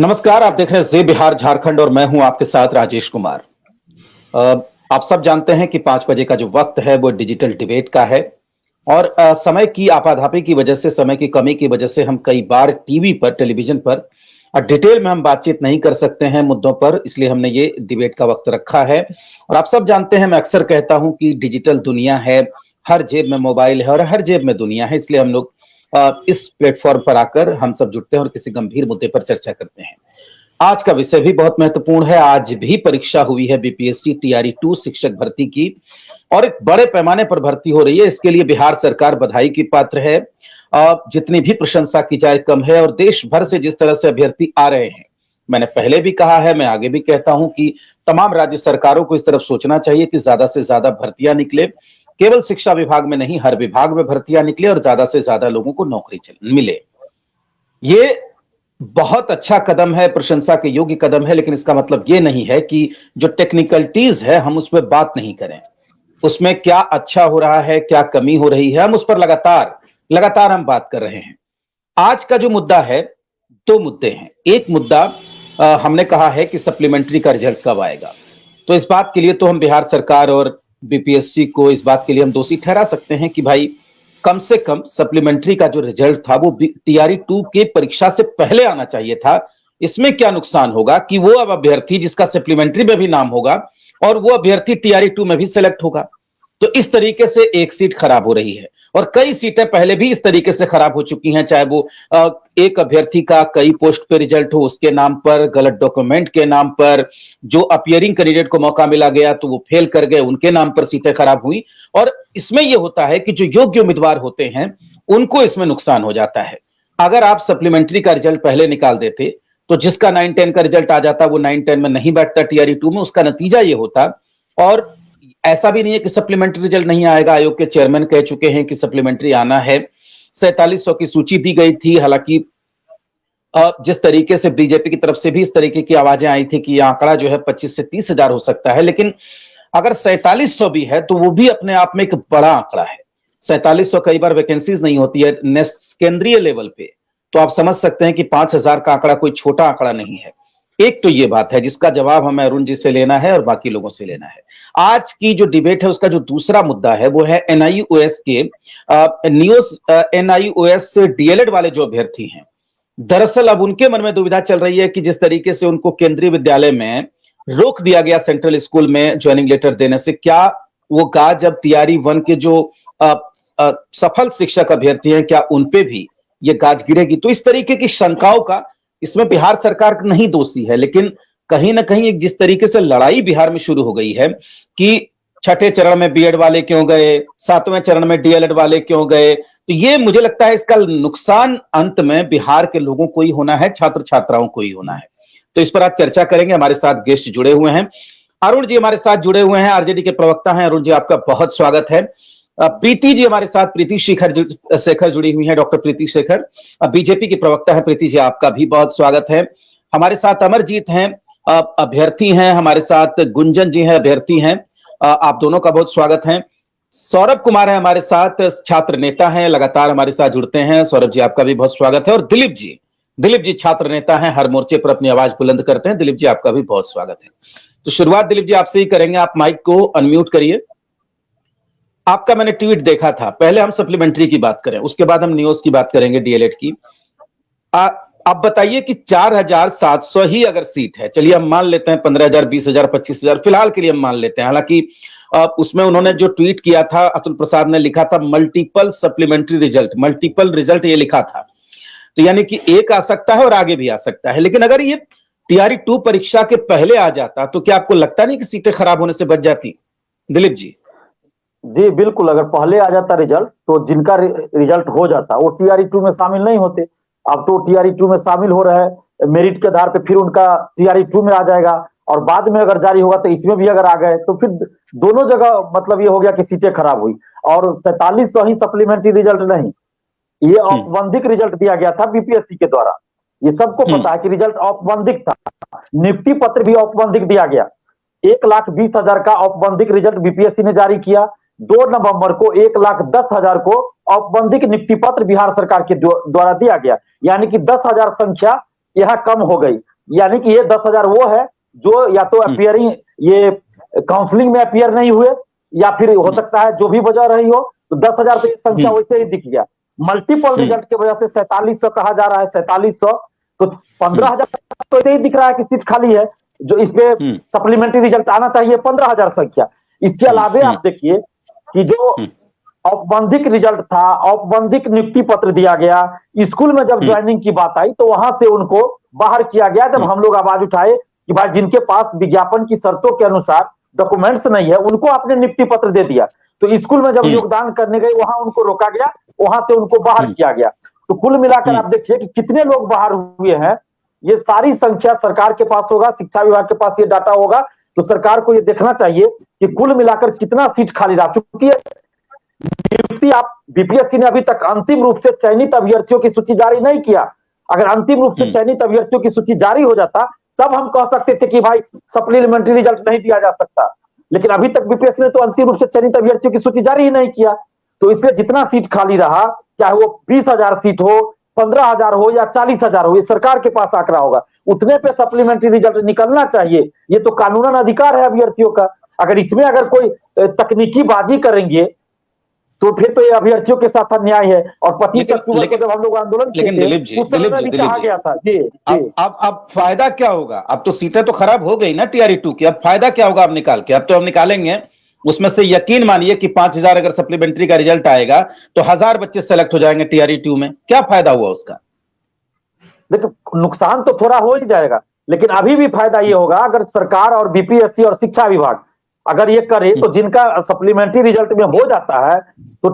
नमस्कार, आप देख रहे हैं जे बिहार झारखंड और मैं हूं आपके साथ राजेश कुमार। अ, आप सब जानते हैं कि 5 बजे का जो वक्त है वो डिजिटल डिबेट का है और समय की आपाधापी की वजह से, समय की कमी की वजह से हम कई बार टीवी पर, टेलीविजन पर डिटेल में हम बातचीत नहीं कर सकते हैं मुद्दों पर, इसलिए हमने ये डिबेट का वक्त रखा है। और आप सब जानते हैं, मैं अक्सर कहता हूं कि डिजिटल दुनिया है, हर जेब में मोबाइल है और हर जेब में दुनिया है, इसलिए हम लोग इस प्लेटफॉर्म पर आकर हम सब जुड़ते हैं और किसी गंभीर मुद्दे पर चर्चा करते हैं। आज का विषय भी बहुत महत्वपूर्ण है। आज भी परीक्षा हुई है बीपीएससी टीआरई 2 शिक्षक भर्ती की और एक बड़े पैमाने पर भर्ती हो रही है। इसके लिए बिहार सरकार बधाई की पात्र है। जितनी भी प्रशंसा की जाए कम है और देश भर से जिस तरह से अभ्यर्थी आ रहे हैं, मैंने पहले भी कहा है, मैं आगे भी कहता हूं कि तमाम राज्य सरकारों को इस तरफ सोचना चाहिए कि ज्यादा से ज्यादा भर्तियां निकले। केवल शिक्षा विभाग में नहीं, हर विभाग में भर्तियां निकले और ज्यादा से ज्यादा लोगों को नौकरी मिले। ये बहुत अच्छा कदम है, प्रशंसा के योग्य कदम है, लेकिन इसका मतलब यह नहीं है कि जो टेक्निकलिटीज है हम उस पर बात नहीं करें। उसमें क्या अच्छा हो रहा है, क्या कमी हो रही है, हम उस पर लगातार लगातार हम बात कर रहे हैं। आज का जो मुद्दा है, दो मुद्दे हैं। एक मुद्दा, हमने कहा है कि सप्लीमेंट्री का रिजल्ट कब आएगा। तो इस बात के लिए तो हम बिहार सरकार और बीपीएससी को इस बात के लिए हम दोषी ठहरा सकते हैं कि भाई कम से कम सप्लीमेंट्री का जो रिजल्ट था वो टीआरई 2 के परीक्षा से पहले आना चाहिए था। इसमें क्या नुकसान होगा कि वो अब अभ्यर्थी जिसका सप्लीमेंट्री में भी नाम होगा और वो अभ्यर्थी टीआरई 2 में भी सिलेक्ट होगा। तो इस तरीके से एक सीट खराब हो रही है और कई सीटें पहले भी इस तरीके से खराब हो चुकी हैं, चाहे वो एक अभ्यर्थी का कई पोस्ट पे रिजल्ट हो, उसके नाम पर गलत डॉक्यूमेंट के नाम पर जो अपियरिंग कैंडिडेट को मौका मिला गया तो वो फेल कर गए, उनके नाम पर सीटें खराब हुई। और इसमें यह होता है कि जो योग्य उम्मीदवार होते हैं उनको इसमें नुकसान हो जाता है। अगर आप सप्लीमेंट्री का रिजल्ट पहले निकाल देते तो जिसका 9-10 का रिजल्ट आ जाता वो 9-10 में नहीं बैठता टीआरई 2 में, उसका नतीजा ये होता। और ऐसा भी नहीं है कि सप्लीमेंट्री रिजल्ट नहीं आएगा, आयोग के चेयरमैन कह चुके हैं कि सप्लीमेंट्री आना है। 4700 की सूची दी गई थी, हालांकि जिस तरीके से बीजेपी की तरफ से भी इस तरीके की आवाजें आई थी कि यह आंकड़ा जो है 25 से 30 हजार हो सकता है, लेकिन अगर 4700 भी है तो वो भी अपने आप में एक बड़ा आंकड़ा है। 4700 कई बार वैकेंसीज नहीं होती है केंद्रीय लेवल पे, तो आप समझ सकते हैं कि 5000 का आंकड़ा कोई छोटा आंकड़ा नहीं है। एक तो ये बात है जिसका जवाब हमें अरुण जी से लेना है और बाकी लोगों से लेना है। आज की जो डिबेट है उसका जो दूसरा मुद्दा है वो है एनआईओएस के न्यूज एनआईओएस डीएलएड वाले जो अभ्यर्थी हैं। दरअसल अब उनके मन में दुविधा चल रही है कि जिस तरीके से उनको केंद्रीय विद्यालय में रोक दिया गया सेंट्रल स्कूल में ज्वाइनिंग लेटर देने से, क्या वो गा जब टीआरई 1 के जो सफल शिक्षक अभ्यर्थी हैं क्या उनपे भी ये गाज गिरेगी। तो इस तरीके की शंकाओं का इसमें बिहार सरकार नहीं दोषी है, लेकिन कहीं ना कहीं एक जिस तरीके से लड़ाई बिहार में शुरू हो गई है कि छठे चरण में बीएड वाले क्यों गए, 7वें चरण में डीएलएड वाले क्यों गए, तो ये मुझे लगता है इसका नुकसान अंत में बिहार के लोगों को ही होना है, छात्र छात्राओं को ही होना है। तो इस पर आज चर्चा करेंगे। हमारे साथ गेस्ट जुड़े हुए हैं, अरुण जी हमारे साथ जुड़े हुए हैं, आरजेडी के प्रवक्ता हैं। अरुण जी आपका बहुत स्वागत है। प्रीति जी हमारे साथ, प्रीति शेखर जुड़ी हुई है, डॉक्टर प्रीति शेखर, बीजेपी की प्रवक्ता है। प्रीति जी आपका भी बहुत स्वागत है। हमारे साथ अमरजीत हैं, अभ्यर्थी हैं। हमारे साथ गुंजन जी हैं, अभ्यर्थी हैं। आप दोनों का बहुत स्वागत है। सौरभ कुमार है हमारे साथ, छात्र नेता हैं, लगातार हमारे साथ जुड़ते हैं। सौरभ जी आपका भी बहुत स्वागत है। और दिलीप जी छात्र नेता हैं, हर मोर्चे पर अपनी आवाज बुलंद करते हैं। दिलीप जी आपका भी बहुत स्वागत है। तो शुरुआत दिलीप जी आपसे ही करेंगे, आप माइक को अनम्यूट करिए। आपका मैंने ट्वीट देखा था, पहले हम सप्लीमेंट्री की बात करें, उसके बाद हम न्यूज की बात करेंगे, डीएलएड की। आप बताइए कि 4700 ही अगर सीट है, चलिए हम मान लेते हैं 15,000, 20,000, 25,000 फिलहाल के लिए हम मान लेते हैं। हालांकि उसमें उन्होंने जो ट्वीट किया था, अतुल प्रसाद ने लिखा था multiple supplementary result, multiple result ये लिखा था। तो यानी कि एक आ सकता है और आगे भी आ सकता है। लेकिन अगर ये टीआरई 2 परीक्षा के पहले आ जाता तो क्या आपको लगता नहीं कि सीटें खराब होने से बच जाती? दिलीप जी। जी बिल्कुल, अगर पहले आ जाता रिजल्ट तो जिनका रिजल्ट हो जाता वो टीआरई 2 में शामिल नहीं होते। अब तो टीआरई 2 में शामिल हो रहा है, मेरिट के आधार पे फिर उनका टीआरई 2 में आ जाएगा और बाद में अगर जारी होगा तो इसमें भी अगर आ गए तो फिर दोनों जगह मतलब ये हो गया कि सीटें खराब हुई। और 4700 ही सप्लीमेंट्री रिजल्ट नहीं, ये औपबंधिक रिजल्ट दिया गया था बीपीएससी के द्वारा। ये सबको पता है कि रिजल्ट औपबंधिक था, नियुक्ति पत्र भी औपबंधिक दिया गया। 1,20,000 का औपबंधिक रिजल्ट बीपीएससी ने जारी किया। 2 नवंबर को 1,10,000 को औपबंधिक नियुक्ति पत्र बिहार सरकार के द्वारा दिया गया, यानी कि 10,000 संख्या यह कम हो गई। यानी कि ये 10,000 वो है जो या तो अपियरिंग ये काउंसलिंग में अपियर नहीं हुए, या फिर हो सकता है जो भी वजह रही हो, तो 10,000 तो संख्या वैसे ही दिख गया। मल्टीपल रिजल्ट की वजह से 4700 कहा जा रहा है, 4700, तो 15,000 तो ऐसे ही दिख रहा है कि सीट खाली है, जो इस पे सप्लीमेंट्री रिजल्ट आना चाहिए 15,000 संख्या। इसके अलावा आप देखिए कि जो औपबंधिक रिजल्ट था, औपबंधिक नियुक्ति पत्र दिया गया, स्कूल में जब ज्वाइनिंग की बात आई तो वहां से उनको बाहर किया गया। जब हम लोग आवाज उठाए कि भाई जिनके पास विज्ञापन की शर्तों के अनुसार डॉक्यूमेंट्स नहीं है उनको आपने नियुक्ति पत्र दे दिया, तो स्कूल में जब योगदान करने गए वहां उनको रोका गया, वहां से उनको बाहर किया गया। तो कुल मिलाकर आप देखिए कि कितने लोग बाहर हुए हैं। ये सारी संख्या सरकार के पास होगा, शिक्षा विभाग के पास ये डाटा होगा, तो सरकार को ये देखना चाहिए कि कुल मिलाकर कितना सीट खाली रहा। चूंकि नियुक्ति आप बीपीएससी ने अभी तक अंतिम रूप से चयनित अभ्यर्थियों की सूची जारी नहीं किया। अगर अंतिम रूप से चयनित अभ्यर्थियों की सूची जारी हो जाता तब हम कह सकते थे कि भाई सप्लीमेंट्री रिजल्ट नहीं दिया जा सकता, लेकिन अभी तक बीपीएससी ने तो अंतिम रूप से चयनित अभ्यर्थियों की सूची जारी ही नहीं किया। तो इसलिए जितना सीट खाली रहा, चाहे वो 20,000 सीट हो, 15,000 हो या 40,000 हो, ये सरकार के पास आंकड़ा होगा, उतने पे सप्लीमेंट्री रिजल्ट निकलना चाहिए। ये तो कानूनन अधिकार है अभ्यर्थियों का। अगर इसमें अगर कोई तकनीकी बाजी करेंगे तो फिर तो ये अभ्यर्थियों के साथ अन्याय है। और 25 अक्टूबर को जब हम लोग आंदोलन किए थे उस समय भी कहा गया था जी अब फायदा क्या होगा? अब तो सीटें तो खराब हो गई ना टीआरई 2 की, अब फायदा क्या होगा अब निकाल के? अब तो हम निकालेंगे उसमें से, यकीन मानिए कि 5,000 अगर सप्लीमेंट्री का रिजल्ट आएगा तो 1,000 बच्चे सेलेक्ट हो जाएंगे टीआरई 2 में। क्या फायदा हुआ उसका? देखो नुकसान तो थोड़ा हो ही जाएगा, लेकिन अभी भी फायदा ये होगा अगर सरकार और बीपीएससी और शिक्षा विभाग अगर ये करे तो जिनका सप्लीमेंट्री रिजल्ट में हो जाता है तो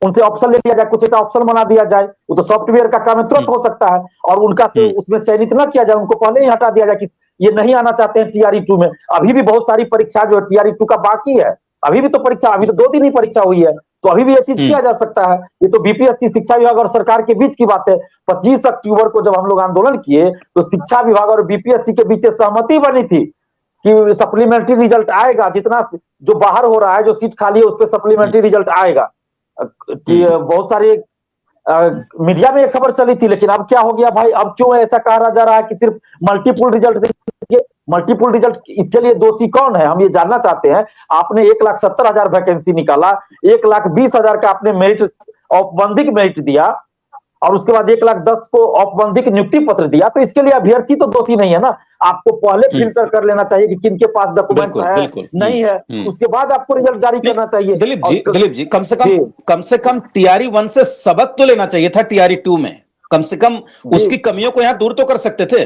उनसे ऑप्शन ले लिया जाए, कुछ ऐसा ऑप्शन बना दिया जाए, वो तो सॉफ्टवेयर का काम है, तुरंत हो सकता है, और उनका से उसमें चयनित ना किया जाए, उनको पहले ही हटा दिया जाए कि ये नहीं आना चाहते हैं टीआरई 2 में। अभी भी बहुत सारी परीक्षा जो है टीआरई 2 का बाकी है, अभी भी तो परीक्षा, अभी तो 2 दिन ही परीक्षा हुई है, तो अभी भी ये चीज किया जा सकता है। ये तो बीपीएससी शिक्षा विभाग और सरकार के बीच की बात है। 25 अक्टूबर को जब हम लोग आंदोलन किए तो शिक्षा विभाग और बीपीएससी के बीच सहमति बनी थी कि सप्लीमेंट्री रिजल्ट आएगा, जितना जो बाहर हो रहा है, जो सीट खाली है उस पर सप्लीमेंट्री रिजल्ट आएगा। बहुत सारे मीडिया में एक खबर चली थी, लेकिन अब क्या हो गया भाई, अब क्यों ऐसा कहा जा रहा है कि सिर्फ मल्टीपल रिजल्ट देंगे? मल्टीपल रिजल्ट इसके लिए दोषी कौन है, हम ये जानना चाहते हैं। आपने 1,70,000 वैकेंसी निकाला, 1,20,000 का आपने मेरिट औपबंधिक मेरिट दिया, और उसके बाद 1,10,000 को औपबंधिक नियुक्ति पत्र दिया, तो इसके लिए अभ्यर्थी तो दोषी नहीं है ना। आपको पहले फिल्टर कर लेना चाहिए कि किनके पास डॉक्यूमेंट है नहीं है, उसके बाद आपको रिजल्ट जारी करना चाहिए। दिलीप जी कम से कम टीआरई 1 से सबक तो लेना चाहिए था टीआरई 2 में, कम से कम उसकी कमियों को यहाँ दूर तो कर सकते थे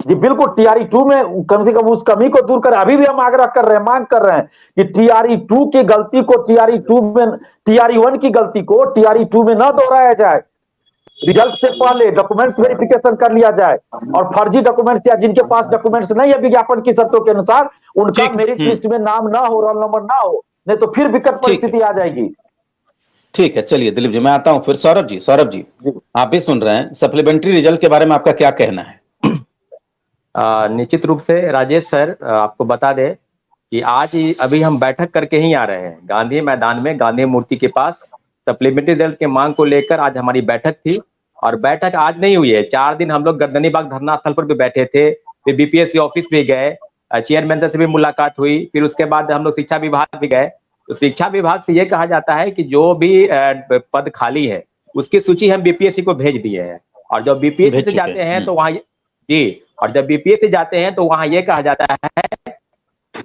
जी। बिल्कुल, टीआरई 2 में कम से कम उस कमी को दूर करें। अभी भी हम आग्रह कर रहे हैं, मांग कर रहे हैं कि टीआरई 2 की गलती को टीआरई 2 में, टीआरई 1 की गलती को टीआरई 2 में न दोहराया जाए। रिजल्ट से पहले डॉक्यूमेंट्स वेरिफिकेशन कर लिया जाए, और फर्जी डॉक्यूमेंट्स या जिनके पास डॉक्यूमेंट्स नहीं है विज्ञापन की शर्तों के अनुसार, उनका मेरिट लिस्ट में नाम ना हो, रोल नंबर ना हो, नहीं तो फिर विकट परिस्थिति आ जाएगी। ठीक है, चलिए दिलीप जी मैं आता हूं फिर। सौरभ जी आप भी सुन रहे हैं, सप्लीमेंट्री रिजल्ट के बारे में आपका क्या कहना है? निश्चित रूप से राजेश सर, आपको बता दें कि आज अभी हम बैठक करके ही आ रहे हैं गांधी मैदान में, गांधी मूर्ति के पास। सप्लीमेंट्री रिजल्ट के मांग को लेकर आज हमारी बैठक थी, और बैठक आज नहीं हुई है, 4 दिन हम लोग गर्दनी बाग धरना स्थल पर भी बैठे थे, फिर बीपीएससी ऑफिस भी गए, चेयरमैन से भी मुलाकात हुई, फिर उसके बाद हम लोग शिक्षा विभाग भी गए। तो शिक्षा विभाग से ये कहा जाता है कि जो भी पद खाली है उसकी सूची हम बीपीएससी को भेज दिए हैं, और जब बीपीएससी से जाते हैं तो वहाँ जी, और जब बीपीएससी जाते हैं तो वहाँ ये कहा जाता है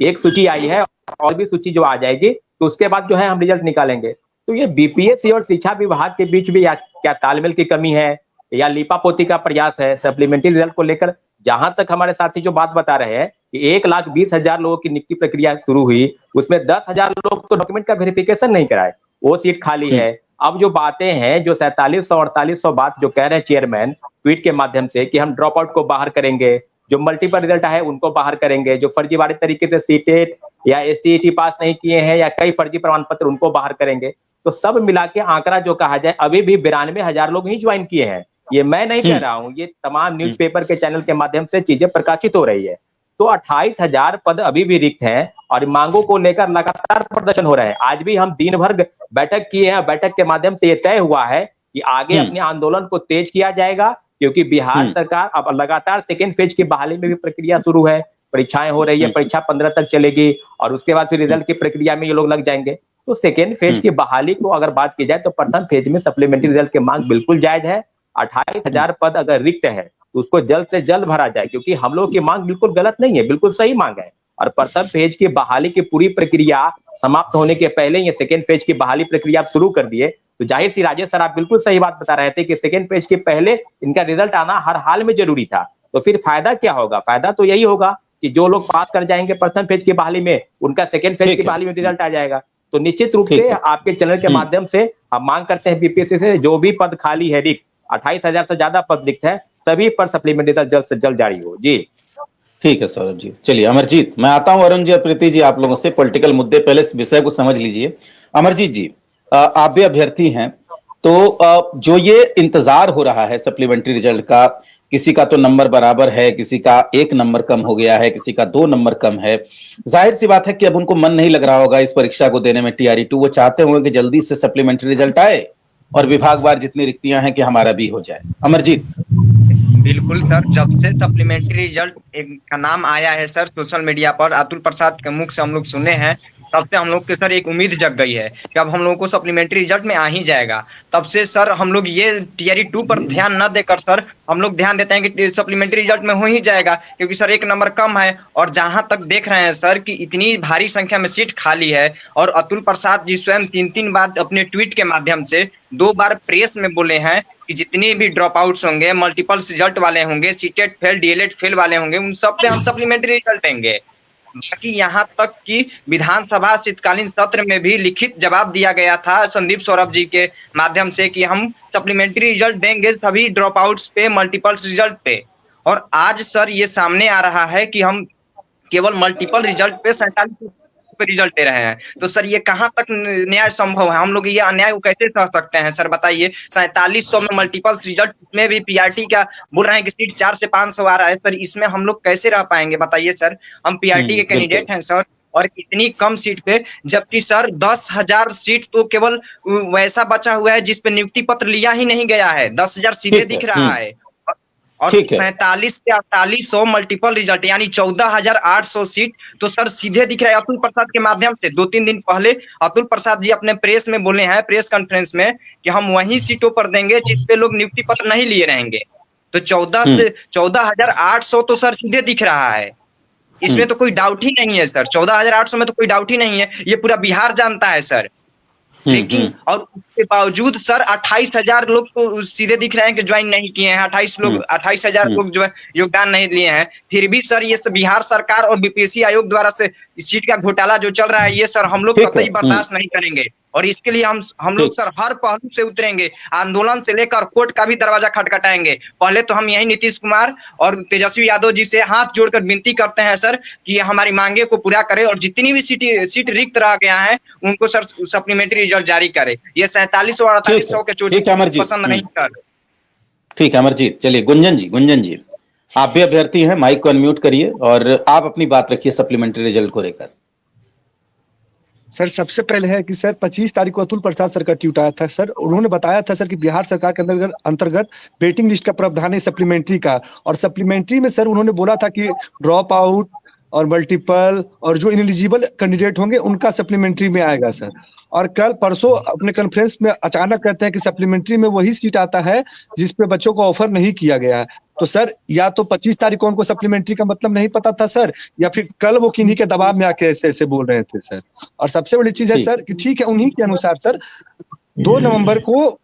एक सूची आई है और भी सूची जो आ जाएगी तो उसके बाद जो है हम रिजल्ट निकालेंगे। तो ये बीपीएससी और शिक्षा विभाग के बीच भी क्या तालमेल की कमी है या लीपापोती का प्रयास है सप्लीमेंट्री रिजल्ट को लेकर? जहां तक हमारे साथी जो बात बता रहे हैं कि 1,20,000 लोगों की नियुक्ति प्रक्रिया शुरू हुई, उसमें 10,000 लोग तो डॉक्यूमेंट का वेरिफिकेशन नहीं कराए, वो सीट खाली है। अब जो बातें हैं, जो 4700 4800 बात जो कह रहे हैं चेयरमैन ट्वीट के माध्यम से कि हम ड्रॉप आउट को बाहर करेंगे, जो मल्टीपल रिजल्ट है उनको बाहर करेंगे, जो फर्जीवाड़े तरीके से सीटेट या एसटीईटी पास नहीं किए हैं या कई फर्जी प्रमाण पत्र उनको बाहर करेंगे। तो सब मिला के आंकड़ा जो कहा जाए, अभी भी 92,000 लोग ही ज्वाइन किए हैं। ये मैं नहीं कह रहा हूं, ये तमाम न्यूज़पेपर के चैनल के माध्यम से चीजें प्रकाशित हो रही है। तो 28,000 पद अभी भी रिक्त हैं और मांगों को लेकर लगातार प्रदर्शन हो रहे हैं। आज भी हम दिन भर बैठक किए हैं, बैठक के माध्यम से ये तय हुआ है कि आगे अपने आंदोलन को तेज किया जाएगा, क्योंकि बिहार सरकार अब लगातार सेकेंड फेज की बहाली में भी प्रक्रिया शुरू है, परीक्षाएं हो रही है, परीक्षा 15 तक चलेगी और उसके बाद फिर रिजल्ट की प्रक्रिया में ये लोग लग जाएंगे। तो सेकेंड फेज की बहाली को अगर बात की जाए तो प्रथम फेज में सप्लीमेंट्री रिजल्ट की मांग बिल्कुल जायज है। 28,000 पद अगर रिक्त है तो उसको जल्द से जल्द भरा जाए, क्योंकि हम लोग की मांग बिल्कुल गलत नहीं है, बिल्कुल सही मांग है। और प्रथम फेज की बहाली की पूरी प्रक्रिया समाप्त होने के पहले ये सेकेंड फेज की बहाली प्रक्रिया आप शुरू कर दिए, तो जाहिर सी राजेश सर आप बिल्कुल सही बात बता रहे थे कि सेकेंड फेज के पहले इनका रिजल्ट आना हर हाल में जरूरी था। तो फिर फायदा क्या होगा? फायदा तो यही होगा कि जो लोग पास कर जाएंगे प्रथम फेज की बहाली में, उनका सेकेंड फेज की बहाली में रिजल्ट आ जाएगा। तो निश्चित रूप से आपके चैनल के माध्यम से हम मांग करते हैं बीपीएससी से जो भी पद खाली है रिक्त, 28,000 से ज्यादा पद रिक्त है, सभी पर सप्लीमेंट्री रिजल्ट जल्द से जल्द जारी हो। जी ठीक है सौरभ जी। चलिए अमरजीत, मैं आता हूं अरुण जी और प्रीति जी आप लोगों से। पॉलिटिकल मुद्दे पहले इस विषय को समझ लीजिए। अमरजीत जी, आप भी अभ्यर्थी हैं, तो जो ये इंतजार हो रहा है सप्लीमेंट्री रिजल्ट का, किसी का तो नंबर बराबर है, किसी का 1 नंबर कम हो गया है, किसी का 2 नंबर कम है, जाहिर सी बात है कि अब उनको मन नहीं लग रहा होगा इस परीक्षा को देने में TRE2। वो चाहते होंगे कि जल्दी से सप्लीमेंट्री रिजल्ट आए और विभागवार जितनी रिक्तियां हैं कि हमारा भी हो जाए। अमरजीत। बिल्कुल सर, जब से सप्लीमेंट्री रिजल्ट का नाम आया है सर सोशल मीडिया पर, अतुल प्रसाद के मुख से हम लोग सुने हैं, तब से हम लोग के सर एक उम्मीद जग गई है कि अब हम लोगों को सप्लीमेंट्री रिजल्ट में आ ही जाएगा। तब से सर हम लोग ये TRE2 पर ध्यान न देकर सर हम लोग ध्यान देते हैं कि सप्लीमेंट्री रिजल्ट में हो ही जाएगा, क्योंकि सर 1 नंबर कम है। और जहां तक देख रहे हैं सर कि इतनी भारी संख्या में सीट खाली है, और अतुल प्रसाद जी स्वयं 3-3 बार अपने ट्वीट के माध्यम से 2 बार प्रेस में बोले हैं कि जितने भी ड्रॉप आउट्स होंगे, मल्टीपल रिजल्ट वाले होंगे, सीटेट फेल, डीएलएड फेल वाले होंगे, उन सब पे हम सप्लीमेंट्री रिजल्ट देंगे। बाकी यहाँ तक कि विधानसभा शीतकालीन सत्र में भी लिखित जवाब दिया गया था संदीप सौरभ जी के माध्यम से कि हम सप्लीमेंट्री रिजल्ट देंगे सभी ड्रॉप आउट्स पे, मल्टीपल रिजल्ट पे। और आज सर ये सामने आ रहा है कि हम केवल मल्टीपल रिजल्ट पे 47 पे रिजल्ट दे रहे हैं। तो सर ये कहां तक न्याय संभव है? हम लोग ये अन्याय को कैसे सह सकते हैं सर, बताइए। 4700 में मल्टीपल रिजल्ट में भी PRT का बोल रहे हैं कि सीट 4 से 500 आ रहा है सर, इसमें हम लोग कैसे रह पाएंगे बताइए सर। हम PRT के कैंडिडेट हैं सर, और इतनी कम सीट पे, जबकि सर 10,000 सीट तो केवल वैसा बचा हुआ है जिसपे नियुक्ति पत्र लिया ही नहीं गया है। 10,000 सीधे दिख रहा है, और 47 से 4800 मल्टीपल रिजल्ट यानी 14,800 सीट तो सर सीधे दिख रहा है अतुल प्रसाद के माध्यम से। 2-3 दिन पहले अतुल प्रसाद जी अपने प्रेस में बोले हैं, प्रेस कॉन्फ्रेंस में, कि हम वही सीटों पर देंगे जिस पे लोग नियुक्ति पत्र नहीं लिए रहेंगे। तो 14,800 तो सर सीधे दिख रहा है, इसमें तो कोई डाउट ही नहीं है सर। 14,800 में तो कोई डाउट ही नहीं है, ये पूरा बिहार जानता है सर। लेकिन और उसके बावजूद सर 28,000 लोग तो सीधे दिख रहे हैं कि ज्वाइन नहीं किए हैं, 28,000 लोग जो है योगदान नहीं लिए हैं। फिर भी सर ये बिहार सरकार और BPSC आयोग द्वारा से इस सीट का घोटाला जो चल रहा है, ये सर हम लोग कतई बर्दाश्त नहीं करेंगे, और इसके लिए हम लोग सर हर पहलू से उतरेंगे, आंदोलन से लेकर कोर्ट का भी दरवाजा खटखटाएंगे। पहले तो हम यही नीतीश कुमार और तेजस्वी यादव जी से हाथ जोड़कर विनती करते हैं सर कि हमारी मांगे को पूरा करें, और जितनी भी सीट रिक्त रह गया है उनको सर सप्लीमेंट्री रिजल्ट जारी करे। ये 4700 और 4800 के चोटी पसंद नहीं कर। ठीक है अमरजीत। चलिए गुंजन जी, आप भी अभ्यर्थी हैं, माइक को अनम्यूट करिए और आप अपनी बात रखिए सप्लीमेंट्री रिजल्ट को लेकर। सर सबसे पहले है कि सर 25 तारीख को अतुल प्रसाद सर का ट्वीट आया था सर, उन्होंने बताया था सर कि बिहार सरकार के अंतर्गत वेटिंग लिस्ट का प्रावधान है सप्लीमेंट्री का, और सप्लीमेंट्री में सर उन्होंने बोला था कि ड्रॉप आउट और मल्टीपल और जो इनएलिजिबल कैंडिडेट होंगे उनका सप्लीमेंट्री में आएगा सर। और कल परसों अपने कॉन्फ्रेंस में अचानक कहते हैं कि सप्लीमेंट्री में वही सीट आता है जिसपे बच्चों को ऑफर नहीं किया गया है। तो सर या तो 25 तारीख को उनको सप्लीमेंट्री का मतलब नहीं पता था सर, या फिर कल वो किन्हीं के दबाव में आके ऐसे बोल रहे थे सर। और सबसे बड़ी चीज है सर कि ठीक है, उन्हीं के अनुसार सर 2 नवंबर को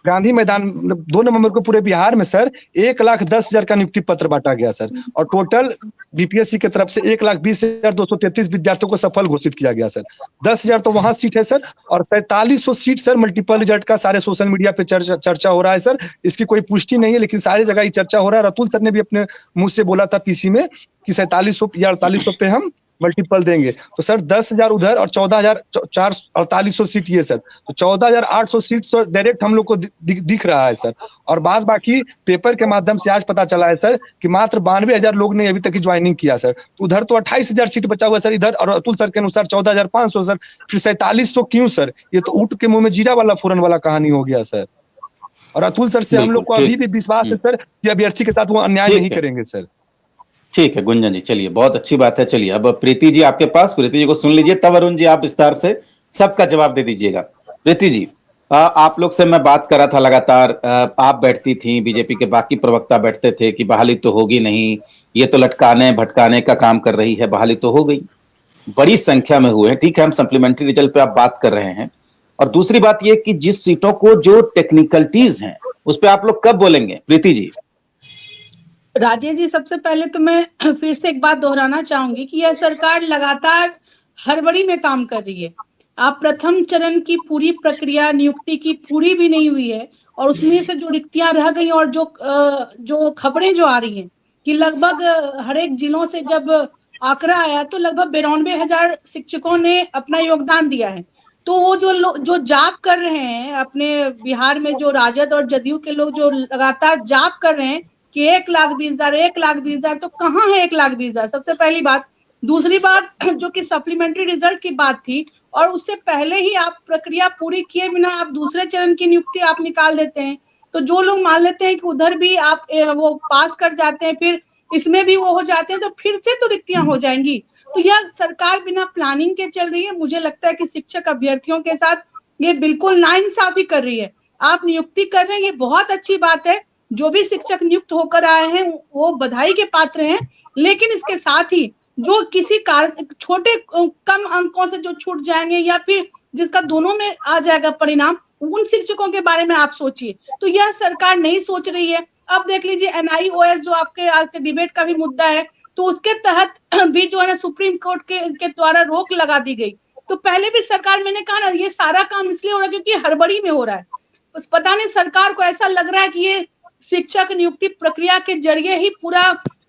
गांधी मैदान 2 नवंबर को पूरे बिहार में सर 1,10,000 का नियुक्ति पत्र बांटा गया सर, और टोटल BPSC की तरफ से 1,20,233 विद्यार्थियों को सफल घोषित किया गया सर। 10,000 तो वहां सीट है सर, और 4700 सीट सर मल्टीपल रिजल्ट का सारे सोशल मीडिया पे चर्चा हो रहा है सर। इसकी कोई पुष्टि नहीं है, लेकिन सारी जगह ये चर्चा हो रहा है। अतुल सर ने भी अपने मुंह से बोला था PC में कि 4700 या 4800 पे हम मल्टीपल देंगे। तो सर 10,000 उधर और 14,448 सीट ये सर, तो 14,800 सीट सर डायरेक्ट हम लोग को दिख रहा है सर। और बाद बाकी पेपर के माध्यम से आज पता चला है सर कि मात्र 92,000 लोग ने अभी तक ज्वाइनिंग किया सर। तो उधर तो 28,000 सीट बचा हुआ है सर इधर, और अतुल सर के अनुसार 14,500 सर, फिर 4700 क्यों सर? ये तो ऊँट के मुंह में जीरा वाला फोरन वाला कहानी हो गया सर। और अतुल सर से हम लोग को बिल्कुल, अभी ठीक। भी विश्वास है सर कि अभ्यर्थी के साथ वो अन्याय ठीक नहीं है। करेंगे सर। ठीक है गुंजन जी, चलिए बहुत अच्छी बात है। चलिए अब प्रीति जी आपके पास, प्रीति जी को सुन लीजिए, तब अरुण जी आप विस्तार से सबका जवाब दे दीजिएगा। प्रीति जी, आप लोग से मैं बात कर रहा था लगातार, आप बैठती थी, बीजेपी के बाकी प्रवक्ता बैठते थे कि बहाली तो होगी नहीं, ये तो लटकाने भटकाने का काम कर रही है, बहाली तो हो गई, बड़ी संख्या में हुए हैं। ठीक है, हम सप्लीमेंट्री रिजल्ट पे आप बात कर रहे हैं, और दूसरी बात ये कि जिस सीटों को जो टेक्निकलिटीज हैं उस पर आप लोग कब बोलेंगे? प्रीति जी। राजेश जी, सबसे पहले तो मैं फिर से एक बात दोहराना चाहूंगी कि यह सरकार लगातार हड़बड़ी में काम कर रही है। आप प्रथम चरण की पूरी प्रक्रिया नियुक्ति की पूरी भी नहीं हुई है, और उसमें से जो रिक्तियां रह गई और जो खबरें जो आ रही हैं कि लगभग हर एक जिलों से जब आंकड़ा आया तो लगभग 92,000 शिक्षकों ने अपना योगदान दिया है। तो वो जो जाप कर रहे हैं अपने बिहार में, जो राजद और जदयू के लोग जो लगातार जाप कर रहे हैं कि 1,20,000 1,20,000, तो कहाँ है 1,20,000? सबसे पहली बात। दूसरी बात, जो कि सप्लीमेंट्री रिजल्ट की बात थी, और उससे पहले ही आप प्रक्रिया पूरी किए बिना आप दूसरे चरण की नियुक्ति आप निकाल देते हैं। तो जो लोग मान लेते हैं कि उधर भी आप वो पास कर जाते हैं, फिर इसमें भी वो हो जाते हैं, तो फिर से तो रिक्तियां हो जाएंगी। तो यह सरकार बिना प्लानिंग के चल रही है। मुझे लगता है कि शिक्षक अभ्यर्थियों के साथ ये बिल्कुल नाइंसाफी कर रही है। आप नियुक्ति कर रहे हैं, ये बहुत अच्छी बात है, जो भी शिक्षक नियुक्त होकर आए हैं वो बधाई के पात्र हैं, लेकिन इसके साथ ही जो किसी कारण छोटे कम अंकों से जो छूट जाएंगे या फिर जिसका दोनों में आ जाएगा परिणाम, उन शिक्षकों के बारे में आप सोचिए। तो यह सरकार नहीं सोच रही है। अब देख लीजिए NIOS जो आपके आज के डिबेट का भी मुद्दा है, तो उसके तहत भी जो है ना सुप्रीम कोर्ट के द्वारा रोक लगा दी गई। तो पहले भी सरकार, मैंने कहा ना, ये सारा काम इसलिए हो रहा है क्योंकि हड़बड़ी में हो रहा है। बस पता नहीं सरकार को ऐसा लग रहा है कि ये शिक्षक नियुक्ति प्रक्रिया के जरिए ही पूरा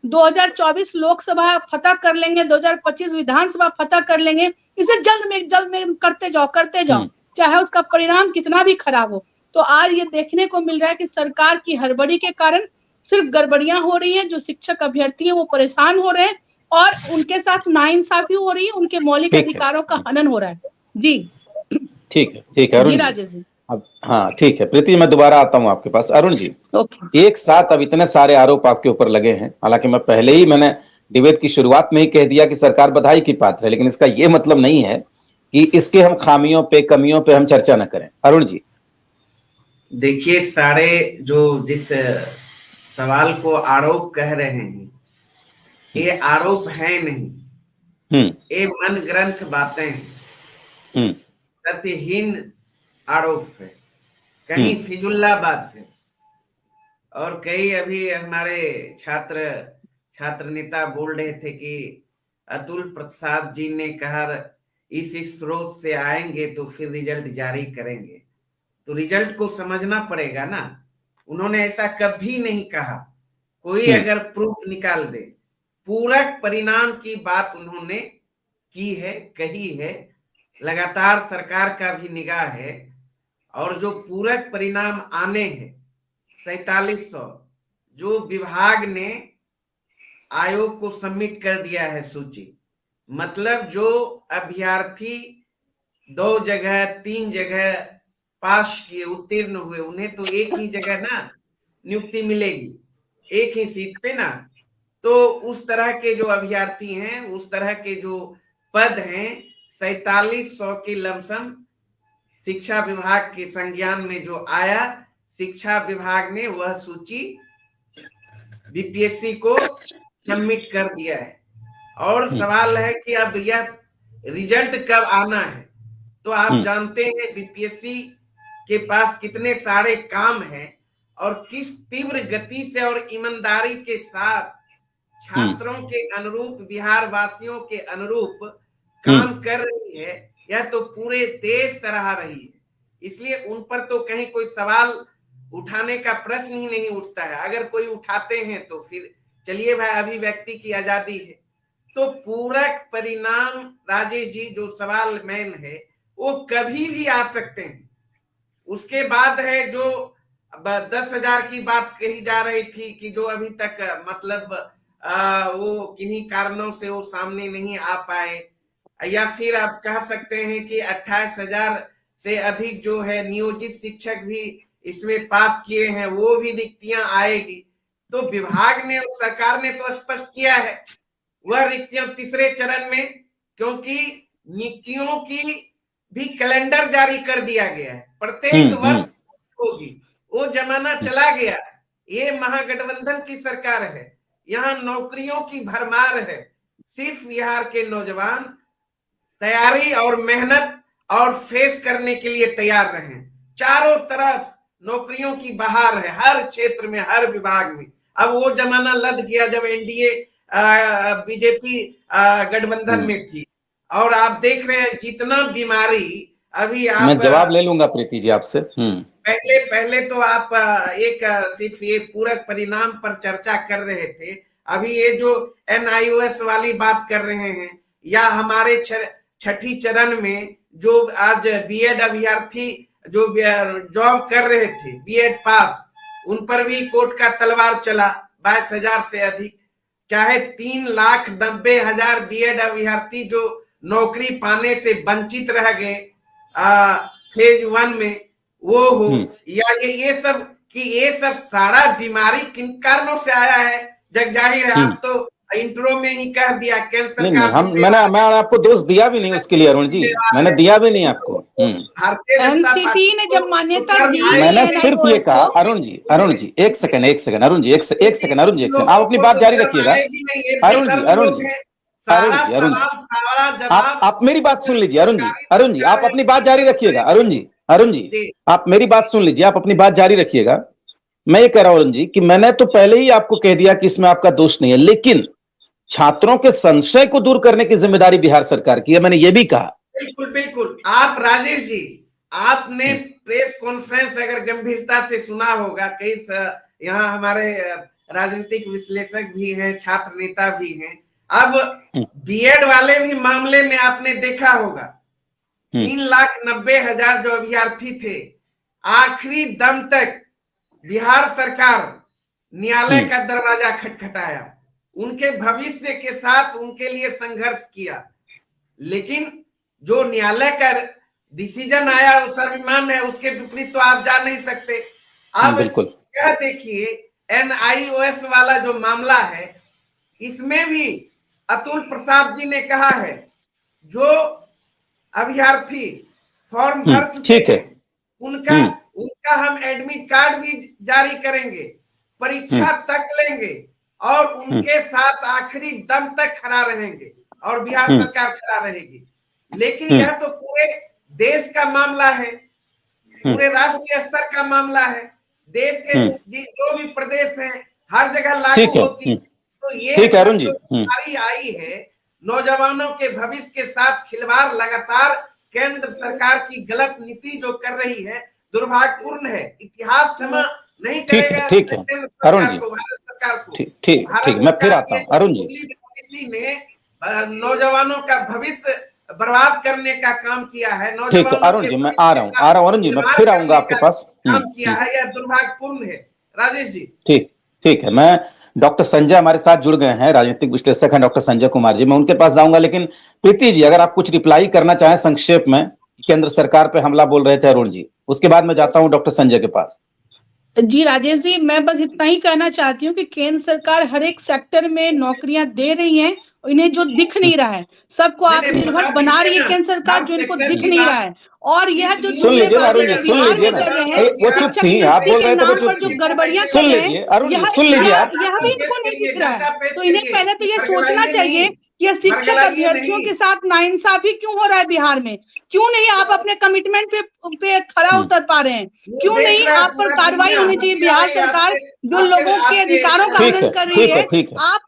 2024 लोकसभा फतह कर लेंगे, 2025 विधानसभा फतह कर लेंगे। इसे जल्द में करते जाओ चाहे उसका परिणाम कितना भी खराब हो। तो आज ये देखने को मिल रहा है कि सरकार की हड़बड़ी के कारण सिर्फ गड़बड़ियां हो रही हैं, जो शिक्षक अभ्यर्थी हैं वो परेशान हो रहे हैं, और उनके साथ नाइंसाफी हो रही है, उनके मौलिक अधिकारों का हनन हो रहा है। जी ठीक है अरुण जी जी। राजेश जी। अब हाँ ठीक है प्रीति, मैं दोबारा आता हूं आपके पास। अरुण जी, ओके। एक साथ अब इतने सारे आरोप आपके ऊपर लगे हैं, हालांकि मैंने डिबेट की शुरुआत में ही कह दिया कि सरकार बधाई की पात्र है, लेकिन इसका यह मतलब नहीं है कि इसके हम खामियों पे कमियों पे हम चर्चा न करें। अरुण जी। देखिए, सारे जो जिस सवाल को आरोप कह रहे हैं, ये आरोप है नहीं, ये मन ग्रंथ बातें हैं, तथ्यहीन आरोप है, कहीं फिजुल्ला बात है। और कई अभी हमारे छात्र नेता बोल रहे थे कि अतुल प्रसाद जी ने कहा इस स्रोत से आएंगे तो फिर रिजल्ट जारी करेंगे। तो रिजल्ट को समझना पड़ेगा ना, उन्होंने ऐसा कभी नहीं कहा। कोई अगर प्रूफ निकाल दे, पूरक परिणाम की बात उन्होंने की है, कही है, लगातार सरकार का भी निगाह है, और जो पूरक परिणाम आने हैं 4700 जो विभाग ने आयोग को सबमिट कर दिया है सूची, मतलब जो अभ्यर्थी 2 जगह 3 जगह पास किए, उत्तीर्ण हुए, उन्हें तो एक ही जगह ना नियुक्ति मिलेगी, एक ही सीट पे ना। तो उस तरह के जो अभ्यर्थी हैं, उस तरह के जो पद हैं, 4700 की लमसम शिक्षा विभाग के संज्ञान में जो आया, शिक्षा विभाग ने वह सूची बीपीएससी को सबमिट कर दिया है। और सवाल है कि अब यह रिजल्ट कब आना है। तो आप जानते हैं बीपीएससी के पास कितने सारे काम हैं और किस तीव्र गति से और ईमानदारी के साथ छात्रों के अनुरूप, बिहार वासियों के अनुरूप काम कर रही है, यह तो पूरे देश सराह रही है। इसलिए उन पर तो कहीं कोई सवाल उठाने का प्रश्न ही नहीं उठता है। अगर कोई उठाते हैं तो फिर चलिए भाई, अभिव्यक्ति की आजादी है। तो पूरक परिणाम, राजेश जी, जो सवाल मेन है, वो कभी भी आ सकते हैं। उसके बाद है जो 10,000 की बात कही जा रही थी कि जो अभी तक मतलब वो किन्हीं कारणों से वो सामने नहीं आ पाए, या फिर आप कह सकते हैं कि 28,000 से अधिक जो है नियोजित शिक्षक भी इसमें पास किए हैं वो भी रिक्तियां आएगी। तो विभाग ने और सरकार ने तो स्पष्ट किया है वह रिक्तियां तीसरे चरण में, क्योंकि नियुक्तियों की भी कैलेंडर जारी कर दिया गया है, प्रत्येक वर्ष होगी। वो जमाना चला गया। ये महागठबंधन की सरकार है, यहाँ नौकरियों की भरमार है। सिर्फ बिहार के नौजवान तैयारी और मेहनत और फेस करने के लिए तैयार रहे। चारों तरफ नौकरियों की बहार है, हर क्षेत्र में, हर विभाग में। अब वो जमाना लद गया जब एनडीए बीजेपी गठबंधन में थी। और आप देख रहे हैं जितना बीमारी अभी आप, मैं जवाब ले लूंगा प्रीति जी आपसे। पहले तो आप एक सिर्फ ये पूरक परिणाम पर चर्चा कर रहे थे, अभी ये जो NIOS वाली बात कर रहे हैं, या हमारे छठी चरण में जो आज बीएड अभ्यर्थी जो जॉब कर रहे थे, बीएड पास, उन पर भी कोर्ट का तलवार चला 22,000 से अधिक। चाहे 3,90,000 बीएड अभ्यर्थी जो नौकरी पाने से वंचित रह गए फेज 1 में, वो हो, या ये सब कि ये सब सारा बीमारी किन कारणों से आया है, जग जाहिर है। आप तो इंट्रो में ही कह दिया केंद्र सरकार। मैं आपको दोष दिया भी नहीं उसके लिए अरुण जी, मैंने दिया भी नहीं आपको। भारतीय जनता पार्टी ने जब मान्यता दी, मैंने सिर्फ ये कहा। अरुण जी एक सेकंड अरुण जी, एक सेकंड आप अपनी बात जारी रखिएगा। अरुण जी आप मेरी बात सुन लीजिए। अरुण जी आप अपनी बात जारी रखिएगा। अरुण जी आप मेरी बात सुन लीजिए, आप अपनी बात जारी रखिएगा। मैं ये कह रहा हूं अरुण जी कि मैंने तो पहले ही आपको कह दिया कि इसमें आपका दोष नहीं है, लेकिन छात्रों के संशय को दूर करने की जिम्मेदारी बिहार सरकार की है, मैंने ये भी कहा। बिल्कुल। आप राजेश जी, आपने प्रेस कॉन्फ्रेंस अगर गंभीरता से सुना होगा, कई यहाँ हमारे राजनीतिक विश्लेषक भी हैं, छात्र नेता भी हैं। अब बीएड वाले भी मामले में आपने देखा होगा 3,90,000 जो अभ्यर्थी थे, आखिरी दम तक बिहार सरकार न्यायालय का दरवाजा खटखटाया, उनके भविष्य के साथ उनके लिए संघर्ष किया। लेकिन जो न्यायालय का डिसीजन आया वो सर्वमान्य है, उसके विपरीत तो आप जा नहीं सकते। अब यह देखिए NIOS वाला जो मामला है, इसमें भी अतुल प्रसाद जी ने कहा है जो अभ्यर्थी फॉर्म भर चुके हैं उनका हम एडमिट कार्ड भी जारी करेंगे, परीक्षा तक लेंगे और उनके साथ आखिरी दम तक खड़ा रहेंगे और बिहार सरकार खड़ा रहेगी। लेकिन यह तो पूरे देश का मामला है, पूरे राष्ट्रीय स्तर का मामला है, देश के जो भी प्रदेश हैं हर जगह लागू होती है। तो ये जो बीमारी आई है, नौजवानों के भविष्य के साथ खिलवाड़ लगातार केंद्र सरकार की गलत नीति जो कर रही है, दुर्भाग्यपूर्ण है। इतिहास क्षमा नहीं करेगा ठीक है अरुण जी, भारत सरकार को। ठीक मैं फिर आता हूँ अरुण जी। पॉलिसी ने नौजवानों का भविष्य बर्बाद करने का काम किया है। ठीक है अरुण जी, मैं आ रहा हूँ अरुण जी, मैं फिर आऊंगा आपके पास। काम किया है, यह दुर्भाग्यपूर्ण है। राजेश जी ठीक है। मैं डॉक्टर संजय हमारे साथ जुड़ गए हैं, राजनीतिक विश्लेषक हैं डॉक्टर संजय कुमार जी, मैं उनके पास जाऊंगा। लेकिन प्रीति जी अगर आप कुछ रिप्लाई करना चाहें संक्षेप में, केंद्र सरकार पे हमला बोल रहे थे अरुण जी, उसके बाद मैं जाता हूं डॉक्टर संजय के पास। जी राजेश जी, मैं बस इतना ही कहना चाहती हूँ कि केंद्र सरकार हर एक सेक्टर में नौकरियां दे रही है, इन्हें जो दिख नहीं रहा है, सबको आत्मनिर्भर बना रही है केंद्र सरकार, जो इनको दिख नहीं रहा है। और यह जो सुन लीजिए अरुण जी, सुन लीजिए ना, वो चुप थी, आप बोल रहे थे वो चुप थी, गड़बड़ियां सुन लीजिए अरुण जी, सुन लीजिए आप। यह भी इनको नहीं दिख रहा है, तो इन्हें पहले तो ये सोचना चाहिए कि शिक्षक अभ्यर्थियों के साथ नाइंसाफी क्यों हो रहा है बिहार में। क्यों नहीं आप अपने कमिटमेंट पे खरा उतर पा रहे हैं? क्यों नहीं आप पर कार्रवाई होनी चाहिए? बिहार सरकार जो लोगों के अधिकारों का हनन कर रही है, आप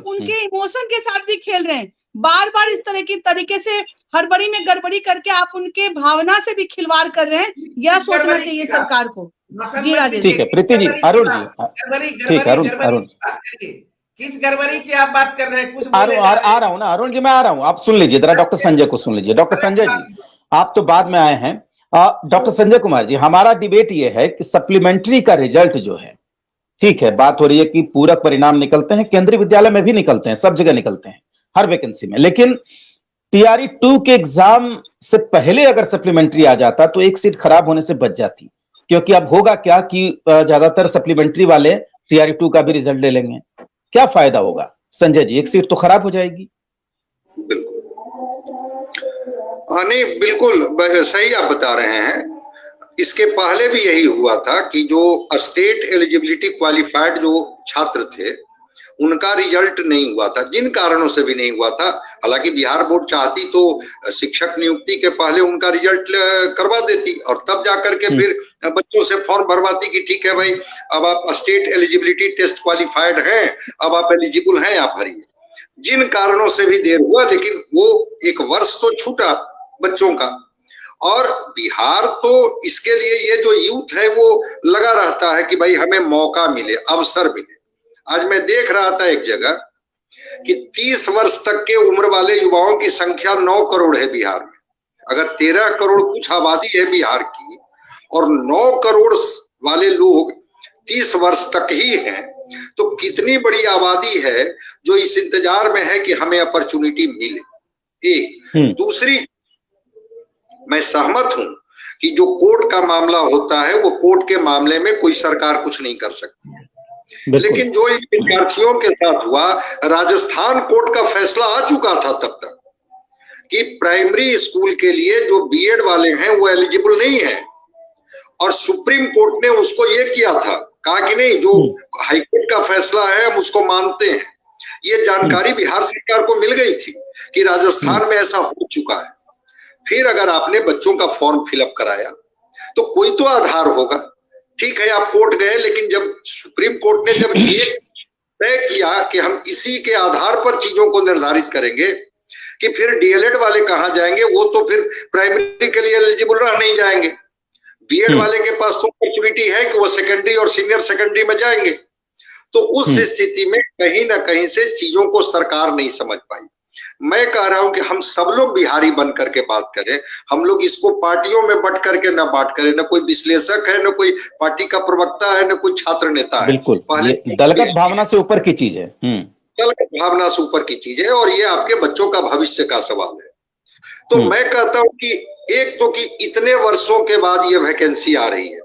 उनके इमोशन के साथ भी खेल रहे हैं। बार बार इस तरह की तरीके से हड़बड़ी में गड़बड़ी करके आप उनके भावना से भी खिलवाड़ कर रहे हैं, यह सोचना चाहिए सरकार को। जी राजेश, ठीक है प्रीति जी, अरुण जी, ठीक है अरुण किस गड़बड़ी की आप बात कर रहे हैं? कुछ आ रहा हूँ ना अरुण जी, मैं आ रहा हूँ, आप सुन लीजिए जरा, डॉक्टर संजय को सुन लीजिए। डॉक्टर संजय जी आप तो बाद में आए हैं। डॉक्टर संजय कुमार जी, हमारा डिबेट ये है कि सप्लीमेंट्री का रिजल्ट जो है, ठीक है, बात हो रही है कि पूरक परिणाम निकलते हैं, केंद्रीय विद्यालय में भी निकलते हैं, सब जगह निकलते हैं, हर वैकेंसी में। लेकिन TRE 2 के एग्जाम से पहले अगर सप्लीमेंट्री आ जाता तो एक सीट खराब होने से बच जाती। क्योंकि अब होगा क्या कि ज्यादातर सप्लीमेंट्री वाले टीआरई 2 का भी रिजल्ट ले लेंगे, क्या फायदा होगा संजय जी? एक सीट तो खराब हो जाएगी। बिल्कुल, नहीं बिल्कुल सही आप बता रहे हैं। इसके पहले भी यही हुआ था कि जो स्टेट एलिजिबिलिटी क्वालिफाइड जो छात्र थे उनका रिजल्ट नहीं हुआ था, जिन कारणों से भी नहीं हुआ था। हालांकि बिहार बोर्ड चाहती तो शिक्षक नियुक्ति के पहले उनका रिजल्ट करवा देती और तब जाकर के फिर बच्चों से फॉर्म भरवाती कि ठीक है भाई, अब आप स्टेट एलिजिबिलिटी टेस्ट क्वालिफाइड हैं, अब आप एलिजिबल हैं, आप भरिए। जिन कारणों से भी देर हुआ, लेकिन वो एक वर्ष तो छूटा बच्चों का। और बिहार तो इसके लिए, ये जो यूथ है वो लगा रहता है कि भाई हमें मौका मिले, अवसर मिले। आज मैं देख रहा था एक जगह कि 30 वर्ष तक के उम्र वाले युवाओं की संख्या 9 करोड़ है बिहार में। अगर 13 करोड़ कुछ आबादी है बिहार की और 9 करोड़ वाले लोग 30 वर्ष तक ही हैं, तो कितनी बड़ी आबादी है जो इस इंतजार में है कि हमें अपॉर्चुनिटी मिले। एक दूसरी, मैं सहमत हूं कि जो कोर्ट का मामला होता है वो कोर्ट के मामले में कोई सरकार कुछ नहीं कर सकती है, लेकिन जो इन विद्यार्थियों के साथ हुआ, राजस्थान कोर्ट का फैसला आ चुका था तब तक कि प्राइमरी स्कूल के लिए जो बीएड वाले हैं वो एलिजिबल नहीं है, और सुप्रीम कोर्ट ने उसको ये किया था, कहा कि नहीं, जो हाईकोर्ट का फैसला है हम उसको मानते हैं। ये जानकारी बिहार सरकार को मिल गई थी कि राजस्थान में ऐसा हो चुका है। फिर अगर आपने बच्चों का फॉर्म फिलअप कराया तो कोई तो आधार होगा। ठीक है, आप कोर्ट गए, लेकिन जब सुप्रीम कोर्ट ने जब ये तय किया कि हम इसी के आधार पर चीजों को निर्धारित करेंगे कि फिर डीएलएड वाले कहाँ जाएंगे, वो तो फिर प्राइमरी के लिए एलिजिबल रह नहीं जाएंगे। बीएड वाले के पास तो अपॉर्चुनिटी है कि वो सेकेंडरी और सीनियर सेकेंडरी में जाएंगे। तो उस स्थिति में कहीं ना कहीं से चीजों को सरकार नहीं समझ पाई। मैं कह रहा हूं कि हम सब लोग बिहारी बन करके बात करें, हम लोग इसको पार्टियों में बट करके ना बात करें, न कोई विश्लेषक है, न कोई पार्टी का प्रवक्ता है, न कोई छात्र नेता है। बिल्कुल, ये दलगत भावना से ऊपर की चीज है। दलगत भावना से ऊपर की चीज है, और ये आपके बच्चों का भविष्य का सवाल है। तो मैं कहता हूं कि एक तो कि इतने वर्षों के बाद ये वैकेंसी आ रही है,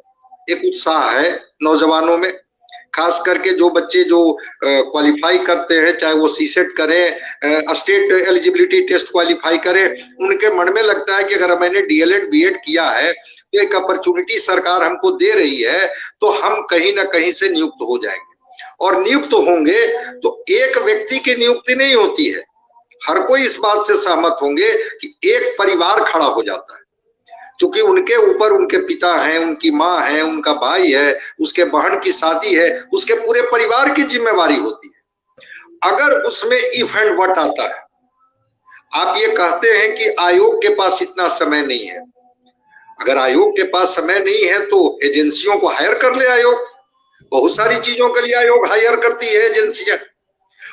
एक उत्साह है नौजवानों में, खास करके जो बच्चे जो क्वालिफाई करते हैं, चाहे वो सीसेट करें, स्टेट एलिजिबिलिटी टेस्ट क्वालिफाई करें, उनके मन में लगता है कि अगर मैंने डीएलएड बीएड किया है तो एक अपॉर्चुनिटी सरकार हमको दे रही है, तो हम कहीं ना कहीं से नियुक्त हो जाएंगे। और नियुक्त होंगे तो एक व्यक्ति की नियुक्ति नहीं होती है, हर कोई इस बात से सहमत होंगे कि एक परिवार खड़ा हो जाता है, क्योंकि उनके ऊपर उनके पिता हैं, उनकी माँ है, उनका भाई है, उसके बहन की शादी है, उसके पूरे परिवार की जिम्मेवारी होती है। अगर उसमें इफ एंड व्हाट आता है, आप ये कहते हैं कि आयोग के पास इतना समय नहीं है, अगर आयोग के पास समय नहीं है तो एजेंसियों को हायर कर ले आयोग। बहुत सारी चीजों के लिए आयोग हायर करती है एजेंसियां,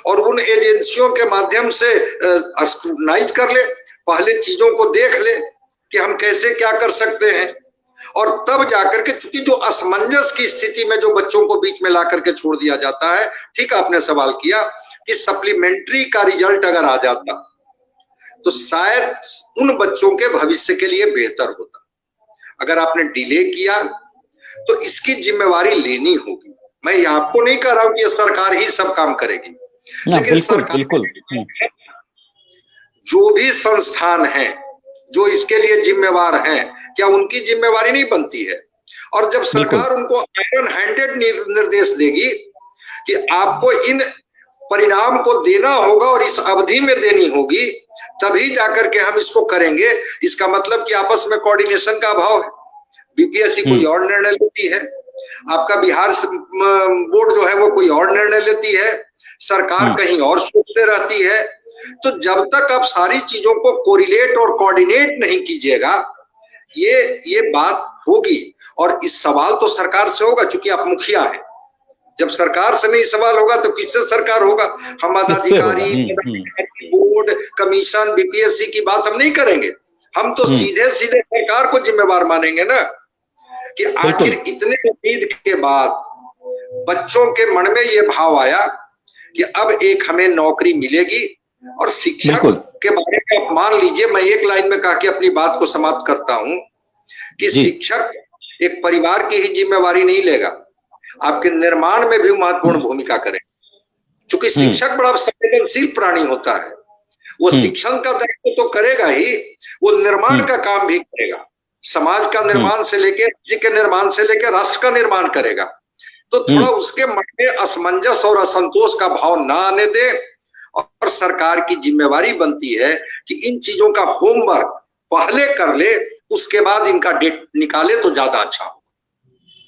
और उन एजेंसियों के माध्यम से स्क्रूटनाइज कर ले, पहले चीजों को देख ले कि हम कैसे क्या कर सकते हैं, और तब जाकर के, चूंकि जो असमंजस की स्थिति में जो बच्चों को बीच में ला करके छोड़ दिया जाता है। ठीक, आपने सवाल किया कि सप्लीमेंट्री का रिजल्ट अगर आ जाता तो शायद उन बच्चों के भविष्य के लिए बेहतर होता। अगर आपने डिले किया तो इसकी जिम्मेवारी लेनी होगी। मैं आपको नहीं कह रहा हूं कि ये सरकार ही सब काम करेगी, लेकिन सरकार, जो भी संस्थान है जो इसके लिए जिम्मेवार हैं, क्या उनकी जिम्मेवारी नहीं बनती है? और जब सरकार उनको आयरन हैंडेड निर्देश देगी कि आपको इन परिणाम को देना होगा और इस अवधि में देनी होगी, तभी जाकर के हम इसको करेंगे। इसका मतलब कि आपस में कोऑर्डिनेशन का अभाव है। बीपीएससी कोई और निर्णय लेती है, आपका बिहार बोर्ड जो है वो कोई और निर्णय लेती है, सरकार कहीं और सोचते रहती है। तो जब तक आप सारी चीजों को कोरिलेट और कोऑर्डिनेट नहीं कीजिएगा, ये बात होगी। और इस सवाल तो सरकार से होगा, चूंकि आप मुखिया हैं। जब सरकार से नहीं सवाल होगा तो किससे सरकार होगा? हम पदाधिकारी, बोर्ड, कमीशन, बीपीएससी की बात हम नहीं करेंगे। हम तो सीधे सीधे सरकार को जिम्मेवार मानेंगे ना, कि आखिर इतने उम्मीद के बाद बच्चों के मन में ये भाव आया कि अब एक हमें नौकरी मिलेगी। और शिक्षक के बारे में आप मान लीजिए, मैं एक लाइन में कह के अपनी बात को समाप्त करता हूं कि शिक्षक एक परिवार की ही जिम्मेवारी नहीं लेगा, आपके निर्माण में भी महत्वपूर्ण भूमिका करेगा। क्योंकि शिक्षक बड़ा संवेदनशील प्राणी होता है, वो शिक्षण का दायित्व तो करेगा ही, वो निर्माण का काम भी करेगा। समाज का निर्माण से लेके, राज्य के निर्माण से लेकर राष्ट्र का निर्माण करेगा। तो थोड़ा उसके मन में असमंजस और असंतोष का भाव ना आने दे, और सरकार की जिम्मेवारी बनती है कि इन चीजों का होमवर्क पहले कर ले, उसके बाद इनका डेट निकाले तो ज्यादा अच्छा हो।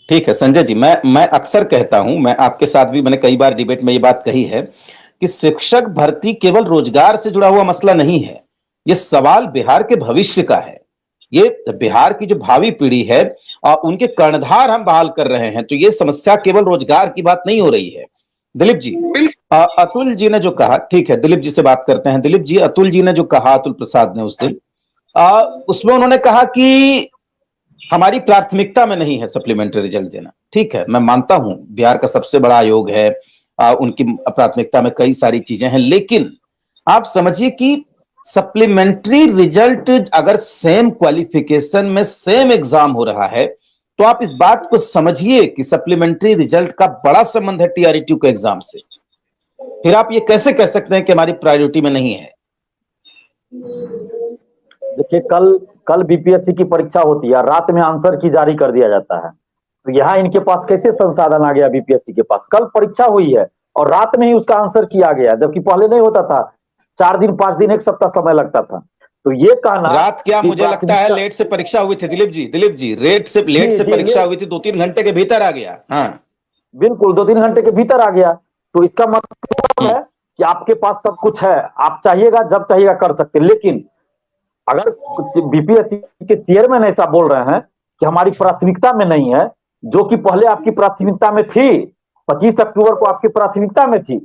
ठीक है संजय जी, मैं अक्सर कहता हूं, मैं आपके साथ भी मैंने कई बार डिबेट में ये बात कही है कि शिक्षक भर्ती केवल रोजगार से जुड़ा हुआ मसला नहीं है। ये सवाल बिहार के भविष्य का है। ये बिहार की जो भावी पीढ़ी है और उनके कर्णधार हम बहाल कर रहे हैं। तो ये समस्या केवल रोजगार की बात नहीं हो रही है। दिलीप जी, अतुल जी ने जो कहा, ठीक है दिलीप जी से बात करते हैं। दिलीप जी, अतुल जी ने जो कहा, अतुल प्रसाद ने उस दिन उसमें उन्होंने कहा कि हमारी प्राथमिकता में नहीं है सप्लीमेंट्री रिजल्ट देना। ठीक है, मैं मानता हूं बिहार का सबसे बड़ा आयोग है, उनकी प्राथमिकता में कई सारी चीजें हैं, लेकिन आप समझिए कि सप्लीमेंट्री रिजल्ट अगर सेम क्वालिफिकेशन में सेम एग्जाम हो रहा है तो आप इस बात को समझिए कि सप्लीमेंट्री रिजल्ट का बड़ा संबंध है TRE-2 के एग्जाम से। फिर आप ये कैसे कह सकते हैं कि हमारी प्रायोरिटी में नहीं है? देखिए, कल बीपीएससी की परीक्षा होती है, रात में आंसर की जारी कर दिया जाता है। तो यहाँ इनके पास कैसे संसाधन आ गया बीपीएससी के पास? कल परीक्षा हुई है और रात में ही उसका आंसर किया गया, जबकि पहले नहीं होता था, 4 दिन 5 दिन 1 सप्ताह समय लगता था। तो ये कहना रात क्या, मुझे लगता है लेट से परीक्षा हुई थी दिलीप जी लेट से परीक्षा हुई थी, 2-3 घंटे के भीतर आ गया। हाँ बिल्कुल, 2-3 घंटे के भीतर आ गया। तो इसका मतलब है कि आपके पास सब कुछ है, आप चाहिएगा जब चाहिएगा कर सकते। लेकिन अगर बीपीएससी के चेयरमैन ऐसा बोल रहे हैं कि हमारी प्राथमिकता में नहीं है, जो कि पहले आपकी प्राथमिकता में थी, 25 अक्टूबर को आपकी प्राथमिकता में थी,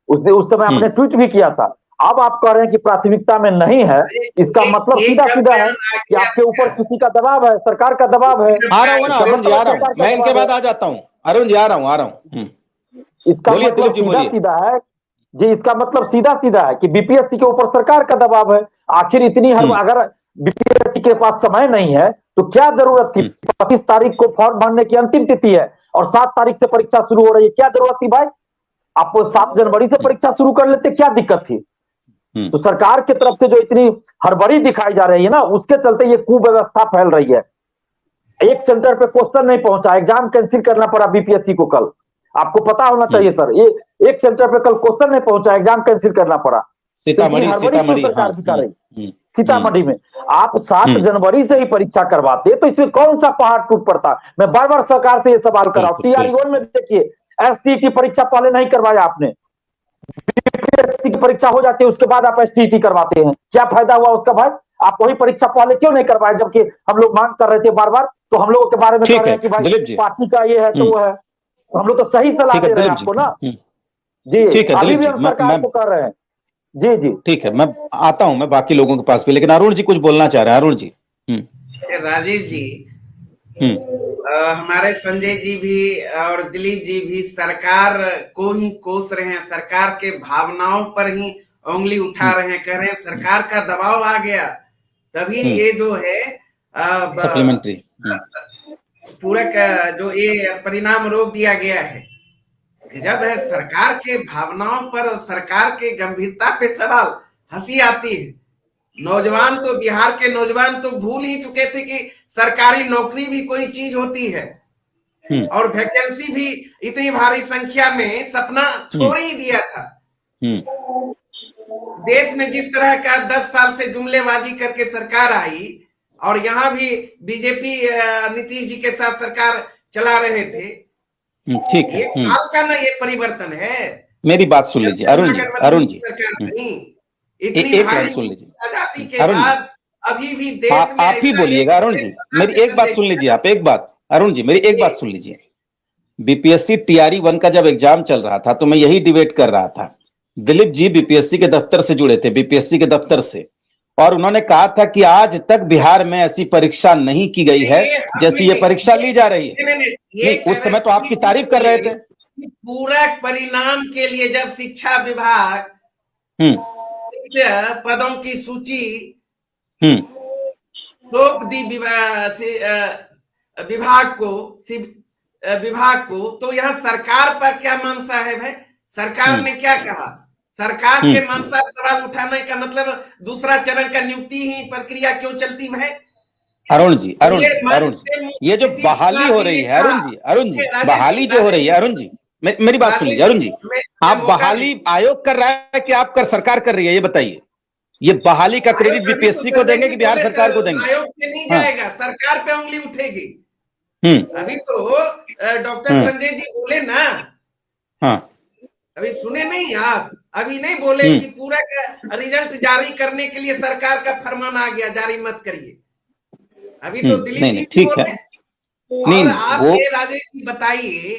उस समय आपने ट्वीट भी किया था। अब आप कह रहे हैं कि प्राथमिकता में नहीं है, इसका मतलब सीधा सीधा है कि आपके ऊपर किसी का दबाव है, सरकार का दबाव है। आ रहा हूं ना अरुण जी, आ रहा हूं मैं, इनके बाद आ जाता हूं। अरुण जी आ रहा हूं। इसका मतलब सीधा सीधा है जी, इसका मतलब सीधा सीधा है कि बीपीएससी के ऊपर सरकार का दबाव है। आखिर इतनी अगर बीपीएससी के पास समय नहीं है तो क्या जरूरत थी? 25 तारीख को फॉर्म भरने की अंतिम तिथि है और 7 तारीख से परीक्षा शुरू हो रही है, क्या जरूरत थी भाई? आप 7 जनवरी से परीक्षा शुरू कर लेते, क्या दिक्कत थी? तो सरकार की तरफ से जो इतनी हड़बड़ी दिखाई जा रही है ना, उसके चलते ये कुव्यवस्था फैल रही है। एक सेंटर पे क्वेश्चन नहीं पहुंचा, एग्जाम कैंसिल करना पड़ा बीपीएससी को कल। आपको पता होना चाहिए सर, ये एक सेंटर पे कल क्वेश्चन नहीं पहुंचा, एग्जाम कैंसिल करना पड़ा। सीतामढ़ी में आप 7 जनवरी से ही परीक्षा करवाते तो इसमें कौन सा पहाड़ टूट पड़ता? मैं बार बार सरकार से ये सवाल कर रहा हूं। TRE-1 में देखिए, STET परीक्षा पहले नहीं करवाया आपने, बीपीएससी की परीक्षा हो जाती है उसके बाद आप STET करवाते हैं, क्या फायदा हुआ उसका भाई? आप वही परीक्षा पहले क्यों नहीं करवाए, जबकि हम लोग मांग कर रहे थे बार बार? तो हम लोगों के बारे में कह रहे हैं कि भाई पार्टी का ये है तो वो है, तो हम लोग तो सही सलाह दे रहे हैं आपको ना जी। अभी भी हम सरकार को कर रहे हैं जी। ठीक है, मैं आता हूं मैं बाकी लोगों के पास भी, लेकिन अरुण जी कुछ बोलना चाह रहे हैं। अरुण जी। राजेश जी, हमारे संजय जी भी और दिलीप जी भी सरकार को ही कोस रहे हैं, सरकार के भावनाओं पर ही उंगली उठा रहे हैं, कह रहे हैं सरकार का दबाव आ गया तभी ये जो है सप्लीमेंट्री पूरा का जो ये परिणाम रोक दिया गया है। जब है सरकार के भावनाओं पर और सरकार के गंभीरता पे सवाल, हंसी आती है। नौजवान तो, बिहार के नौजवान तो भूल ही चुके थे कि सरकारी नौकरी भी कोई चीज होती है और वैकेंसी भी इतनी भारी संख्या में सपना छोड़ ही दिया था। देश में जिस तरह का 10 साल से जुमलेबाजी करके सरकार आई और यहाँ भी बीजेपी नीतीश जी के साथ सरकार चला रहे थे, ठीक है, 1 साल का ना ये परिवर्तन है। मेरी बात सुन लीजिए अरुण जी, इतनी एक सुन लीजिए आजादी के बाद अभी भी देश में आप ही बोलिएगा। अरुण जी मेरी एक बात सुन लीजिए, आप एक बात, अरुण जी मेरी एक बात सुन लीजिए। बीपीएससी TRE-1 का जब एग्जाम चल रहा था तो मैं यही डिबेट कर रहा था। दिलीप जी बीपीएससी के दफ्तर से जुड़े थे, बीपीएससी के दफ्तर से, और उन्होंने कहा था कि आज तक बिहार में ऐसी परीक्षा नहीं की गई है जैसी ये परीक्षा ली जा रही है। नहीं, उस समय तो आपकी तारीफ कर रहे थे। पूरा परिणाम के लिए जब शिक्षा विभाग पदों की सूची थोप दी विभाग को, तो यहाँ सरकार पर क्या मंशा है भाई? सरकार ने क्या कहा? सरकार के मंशा सवाल उठाने का मतलब दूसरा चरण का नियुक्ति ही प्रक्रिया क्यों चलती है? अरुण जी, ये जो बहाली हो रही है अरुण जी, बहाली जो हो रही है अरुण जी, मेरी बात सुन लीजिए अरुण जी, आप बहाली आयोग कर रहा है कि आप सरकार कर रही है, ये बताइए। ये बहाली का क्रेडिट बीपीएससी को देंगे कि बिहार सरकार को देंगे? आयोग पे नहीं जाएगा, सरकार पे उंगली उठेगी। अभी तो डॉक्टर संजय जी बोले ना, अभी सुने नहीं आप? अभी नहीं बोले कि पूरा रिजल्ट जारी करने के लिए सरकार का फरमान आ गया, जारी मत करिए। अभी तो दिलीप जी ठीक है। और आप ये राजेश जी बताइए,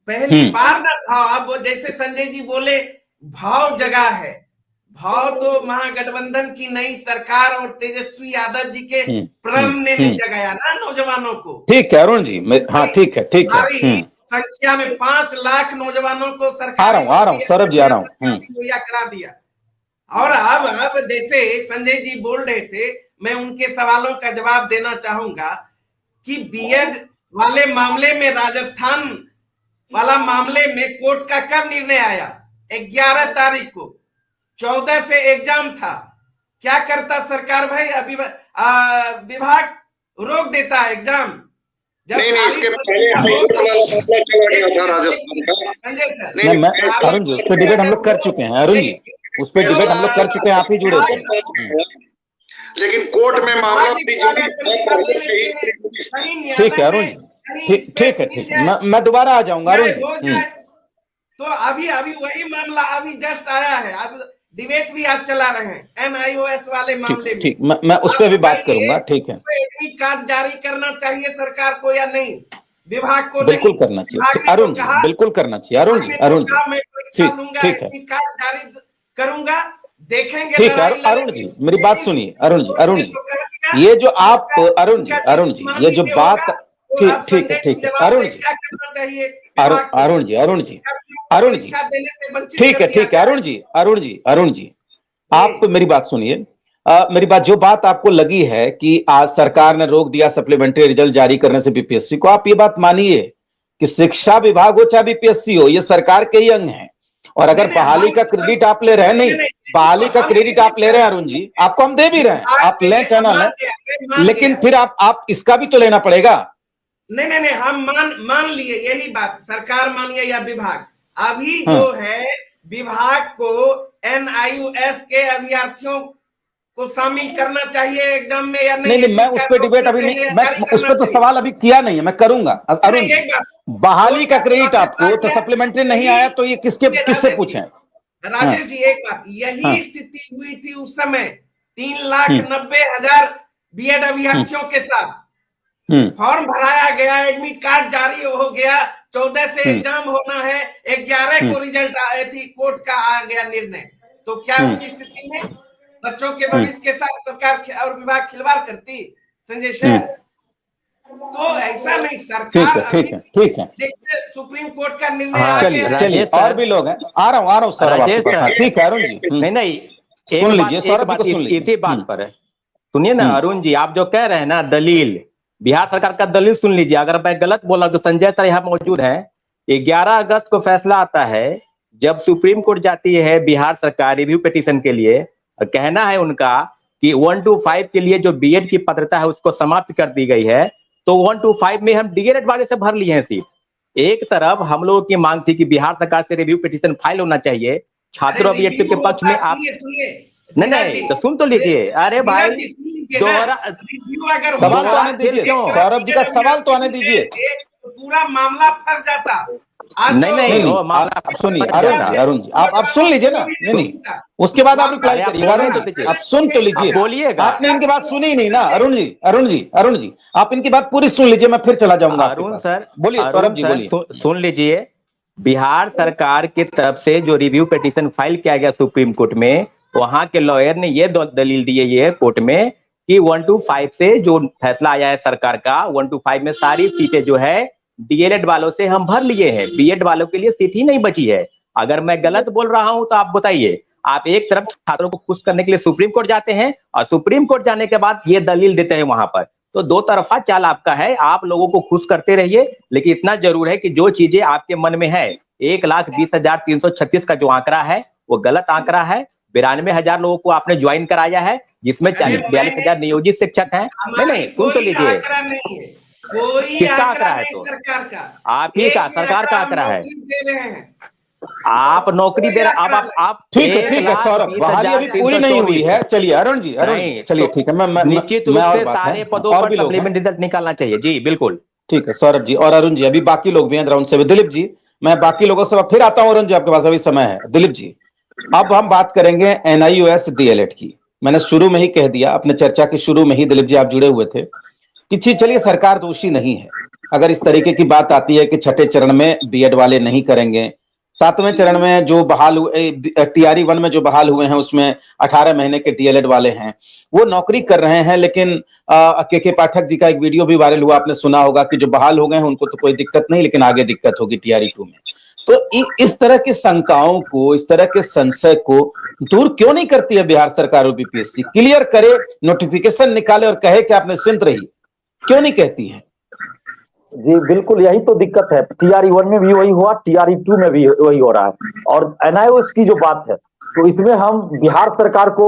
पहली बार ना भाव, अब जैसे संजय जी बोले भाव जगा है, भाव तो महागठबंधन की नई सरकार और तेजस्वी यादव जी के प्रण ने जगाया ना नौजवानों को। ठीक है अरुण जी, हाँ ठीक है। संख्या में 5 लाख नौजवानों को सरकार आ रहा हूँ सौरभ जी, आ रहा हूँ, मुहैया करा दिया। और अब जैसे संजय जी बोल रहे थे, मैं उनके सवालों का जवाब देना चाहूंगा कि बीएड वाले मामले में, राजस्थान वाला मामले में कोर्ट का कब निर्णय आया? 11 तारीख को। 14 से एग्जाम था। क्या करता सरकार भाई? अभी विभाग रोक देता है एग्जाम। जब नहीं, इसके पहले राजस्थान का अरुण जी, उस पर डिबेट हम लोग कर चुके हैं अरुण जी, उस पर डिबेट हम लोग कर चुके हैं, आप ही जुड़े थे। लेकिन कोर्ट में मामला ठीक है अरुण जी, ठीक है, मैं दोबारा आ जाऊंगा अरुण जी। तो अभी वही मामला अभी जस्ट आया है, अब डिबेट भी आज चला रहे हैं NIOS वाले मामले में। ठीक, मैं उस पर भी बात करूंगा। ठीक है, एडमिट कार्ड जारी करना चाहिए सरकार को या नहीं? विभाग को बिल्कुल करना चाहिए अरुण जी, बिल्कुल करना चाहिए अरुण जी। मैं परीक्षा लूंगा, एडमिट कार्ड जारी करूंगा, देखेंगे। ठीक है अरुण जी, मेरी बात सुनिए अरुण जी, ये जो आप अरुण जी, ये जो बात, ठीक है अरुण जी, ठीक है अरुण जी, आप मेरी बात सुनिए। मेरी बात, जो बात आपको लगी है कि आज सरकार ने रोक दिया सप्लीमेंट्री रिजल्ट जारी करने से बीपीएससी को, आप ये बात मानिए कि शिक्षा विभाग हो चाहे बीपीएससी हो, ये सरकार के ही अंग है। और अगर बहाली का क्रेडिट आप ले रहे हैं, नहीं, बहाली का क्रेडिट आप ले रहे हैं अरुण जी, आपको हम दे भी रहे हैं, आप लें चाहे ना लें, लेकिन फिर आप इसका भी तो लेना पड़ेगा। नहीं, हम मान लिए, यही बात, सरकार मानिए या विभाग, अभी जो है विभाग को NIOS के अभ्यर्थियों को शामिल करना चाहिए एग्जाम में या नहीं? नहीं, मैं उस पर डिबेट अभी नहीं, मैं उस पर तो सवाल अभी किया नहीं है, मैं करूंगा। अरुण, बहाली का क्रेडिट आपको तो सप्लीमेंट्री नहीं आया तो ये किससे पूछें? राजेश जी एक बात, यही स्थिति हुई थी उस समय 3,90,000 बीएड अभ्यर्थियों के साथ। फॉर्म भराया गया, एडमिट कार्ड जारी हो गया, 14 से एग्जाम होना है, 11 को रिजल्ट आए थी, कोर्ट का आ गया निर्णय। तो क्या उसी स्थिति में बच्चों के भविष्य के साथ सरकार और विभाग खिलवाड़ करती? संजय सर, तो ऐसा नहीं, सरकार ठीक है, देखिए सुप्रीम कोर्ट का निर्णय। चलिए और भी लोग हैं, आ रहा हूँ सौरभ आपके पास। ठीक है अरुण जी, नहीं सुन लीजिए सौरभ, इसी बात पर है, सुनिए ना अरुण जी, आप जो कह रहे हैं ना दलील, बिहार सरकार का दलील सुन लीजिए। अगर मैं गलत बोला तो संजय सर यहाँ मौजूद हैं। 11 अगस्त को फैसला आता है, जब सुप्रीम कोर्ट जाती है बिहार सरकार रिव्यू पिटीशन के लिए, और कहना है उनका कि 1 to 5 के लिए जो बीएड की पात्रता है उसको समाप्त कर दी गई है, तो 1 to 5 में हम डीएलएड वाले से भर लिए हैं सीट। एक तरफ हम लोगों की मांग थी कि बिहार सरकार से रिव्यू पिटीशन फाइल होना चाहिए छात्रों अभ्यर्थियों के पक्ष में। आप नहीं तो सुन तो लीजिए, अरे भाई सवाल तो आने दीजिए, सौरभ जी का सवाल तो आने दीजिए, पूरा मामला फंस जाता। नहीं, आप सुनिए अरुण जी, आप सुन लीजिए ना, नहीं, उसके बाद आप रिप्लाई करिए। आप सुन तो लीजिए, बोलिएगा, आपने इनकी बात सुनी नहीं ना अरुण जी, आप इनकी बात पूरी सुन लीजिए, मैं फिर चला जाऊंगा। अरुण सर बोलिए, सौरभ जी बोलिए। सुन लीजिए, बिहार सरकार की तरफ से जो रिव्यू पिटीशन फाइल किया गया सुप्रीम कोर्ट में, वहां के लॉयर ने ये दलील दी है ये कोर्ट में कि 1 to 5 से जो फैसला आया है सरकार का, 1 to 5 में सारी सीटें जो है डीएलएड वालों से हम भर लिए हैं, बीएड वालों के लिए सीट ही नहीं बची है। अगर मैं गलत बोल रहा हूं तो आप बताइए। आप एक तरफ छात्रों को खुश करने के लिए सुप्रीम कोर्ट जाते हैं और सुप्रीम कोर्ट जाने के बाद ये दलील देते हैं वहां पर, तो दो तरफा चाल आपका है, आप लोगों को खुश करते रहिए, लेकिन इतना जरूर है कि जो चीजें आपके मन में है, 1,20,336 का जो आंकड़ा है वो गलत आंकड़ा है। 92,000 लोगों को आपने ज्वाइन कराया है, जिसमें 40-42,000 नियोजित शिक्षक हैं। नहीं, सुन तो लीजिए, किसका आंकड़ा है? तो आप ही का, सरकार का आंकड़ा है। आप नौकरी दे रहे, अब आप ठीक है सौरभ, बहाली अभी पूरी नहीं हुई है। चलिए अरुण जी, चलिए ठीक है, मैं निश्चित रूप से सारे पदों पर सप्लीमेंट्री रिजल्ट निकालना चाहिए। जी बिल्कुल, ठीक है सौरभ जी और अरुण जी, अभी बाकी लोग भी हैं राउंड से। दिलीप जी, मैं बाकी लोगों से फिर आता हूं। अरुण जी आपके पास अभी समय है। दिलीप जी, अब हम बात करेंगे NIOS DLED की। मैंने शुरू में ही कह दिया, अपने चर्चा के शुरू में ही दिलीप जी आप जुड़े हुए थे कि चलिए सरकार दोषी नहीं है अगर इस तरीके की बात आती है कि छठे चरण में बीएड वाले नहीं करेंगे, सातवें चरण में जो बहाल हुए TRE 1 में जो बहाल हुए हैं उसमें 18 महीने के DLED वाले हैं, वो नौकरी कर रहे हैं। लेकिन के पाठक जी का एक वीडियो भी वायरल हुआ, आपने सुना होगा कि जो बहाल हो गए हैं उनको तो कोई दिक्कत नहीं, लेकिन आगे दिक्कत होगी TRE 2 में। तो इस तरह की शंकाओं को, इस तरह के संशय को दूर क्यों नहीं करती है बिहार सरकार और BPSC? क्लियर करे, नोटिफिकेशन निकाले और कहे कि आप निश्चिंत रहिए, क्यों नहीं कहती है? जी बिल्कुल, यही तो दिक्कत है। TRE 1 में भी वही हुआ, TRE 2 में भी वही हो रहा है। और NIOS की जो बात है, तो इसमें हम बिहार सरकार को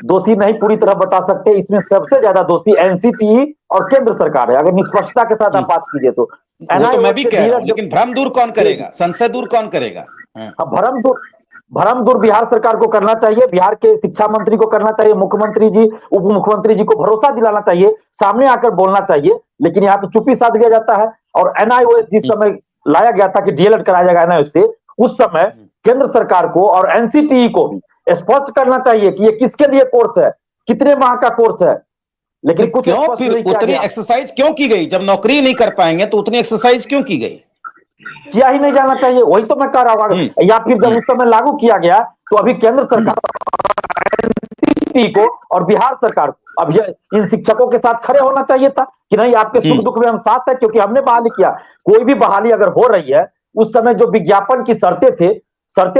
दोषी नहीं पूरी तरह बता सकते। इसमें सबसे ज्यादा दोषी NCTE और केंद्र सरकार है, अगर निष्पक्षता के साथ आप बात कीजिए तो। तो मैं भी कह रहा हूं, लेकिन भ्रम दूर कौन करेगा, संशय दूर कौन करेगा? भ्रम दूर बिहार सरकार को करना चाहिए, बिहार के शिक्षा मंत्री को करना चाहिए, मुख्यमंत्री जी, उप मुख्यमंत्री जी को भरोसा दिलाना चाहिए, सामने आकर बोलना चाहिए। लेकिन यहाँ तो चुप्पी साध दिया जाता है। और NIOS जिस समय लाया गया था कि DLED कराया जाएगा NIOS से, उस समय केंद्र सरकार को और NCTE को भी स्पष्ट करना चाहिए कि ये किसके लिए कोर्स है, कितने माह का कोर्स है। लेकिन कुछ क्यों फिर उतनी एक्सरसाइज क्यों की गई? जब नौकरी नहीं कर पाएंगे तो उतनी एक्सरसाइज क्यों की गई? किया ही नहीं जाना चाहिए, वही तो मैं कह रहा हूँ। या फिर जब उस समय लागू किया गया तो अभी केंद्र सरकार NCTE को और बिहार सरकार को अब इन शिक्षकों के साथ खड़े होना चाहिए था कि नहीं, आपके सुख दुख में हम साथ हैं, क्योंकि हमने बहाली किया। कोई भी बहाली अगर हो रही है, उस समय जो विज्ञापन की शर्तें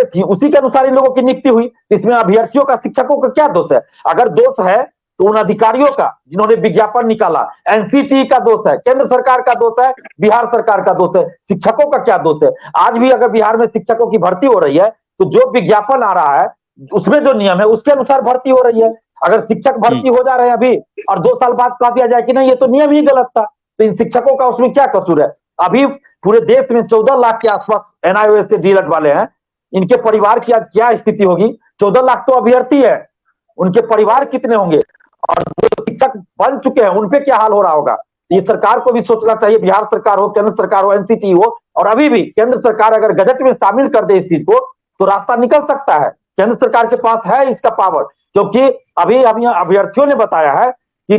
थी उसी के अनुसार इन लोगों की नियुक्ति हुई। इसमें अभ्यर्थियों का, शिक्षकों का क्या दोष है? अगर दोष है तो उन अधिकारियों का जिन्होंने विज्ञापन निकाला, NCTE का दोष है, केंद्र सरकार का दोष है, बिहार सरकार का दोष है। शिक्षकों का क्या दोष है? आज भी अगर बिहार में शिक्षकों की भर्ती हो रही है तो जो विज्ञापन आ रहा है उसमें जो नियम है उसके अनुसार भर्ती हो रही है। अगर शिक्षक भर्ती हो जा रहे हैं अभी और 2 साल बाद कह दिया जाए कि नहीं ये तो नियम ही गलत था, तो इन शिक्षकों का उसमें क्या कसूर है? अभी पूरे देश में 14 लाख के आसपास NIOS से DLED वाले हैं। इनके परिवार की आज क्या स्थिति होगी? 14 लाख तो अभ्यर्थी है, उनके परिवार कितने होंगे? और जो शिक्षक बन चुके हैं उनपे क्या हाल हो रहा होगा? ये सरकार को भी सोचना चाहिए, बिहार सरकार हो, केंद्र सरकार हो, NCTE हो। और अभी भी केंद्र सरकार अगर गजट में शामिल कर दे इस चीज को तो रास्ता निकल सकता है। केंद्र सरकार के पास है इसका पावर, क्योंकि अभी अभ्यर्थियों ने बताया है कि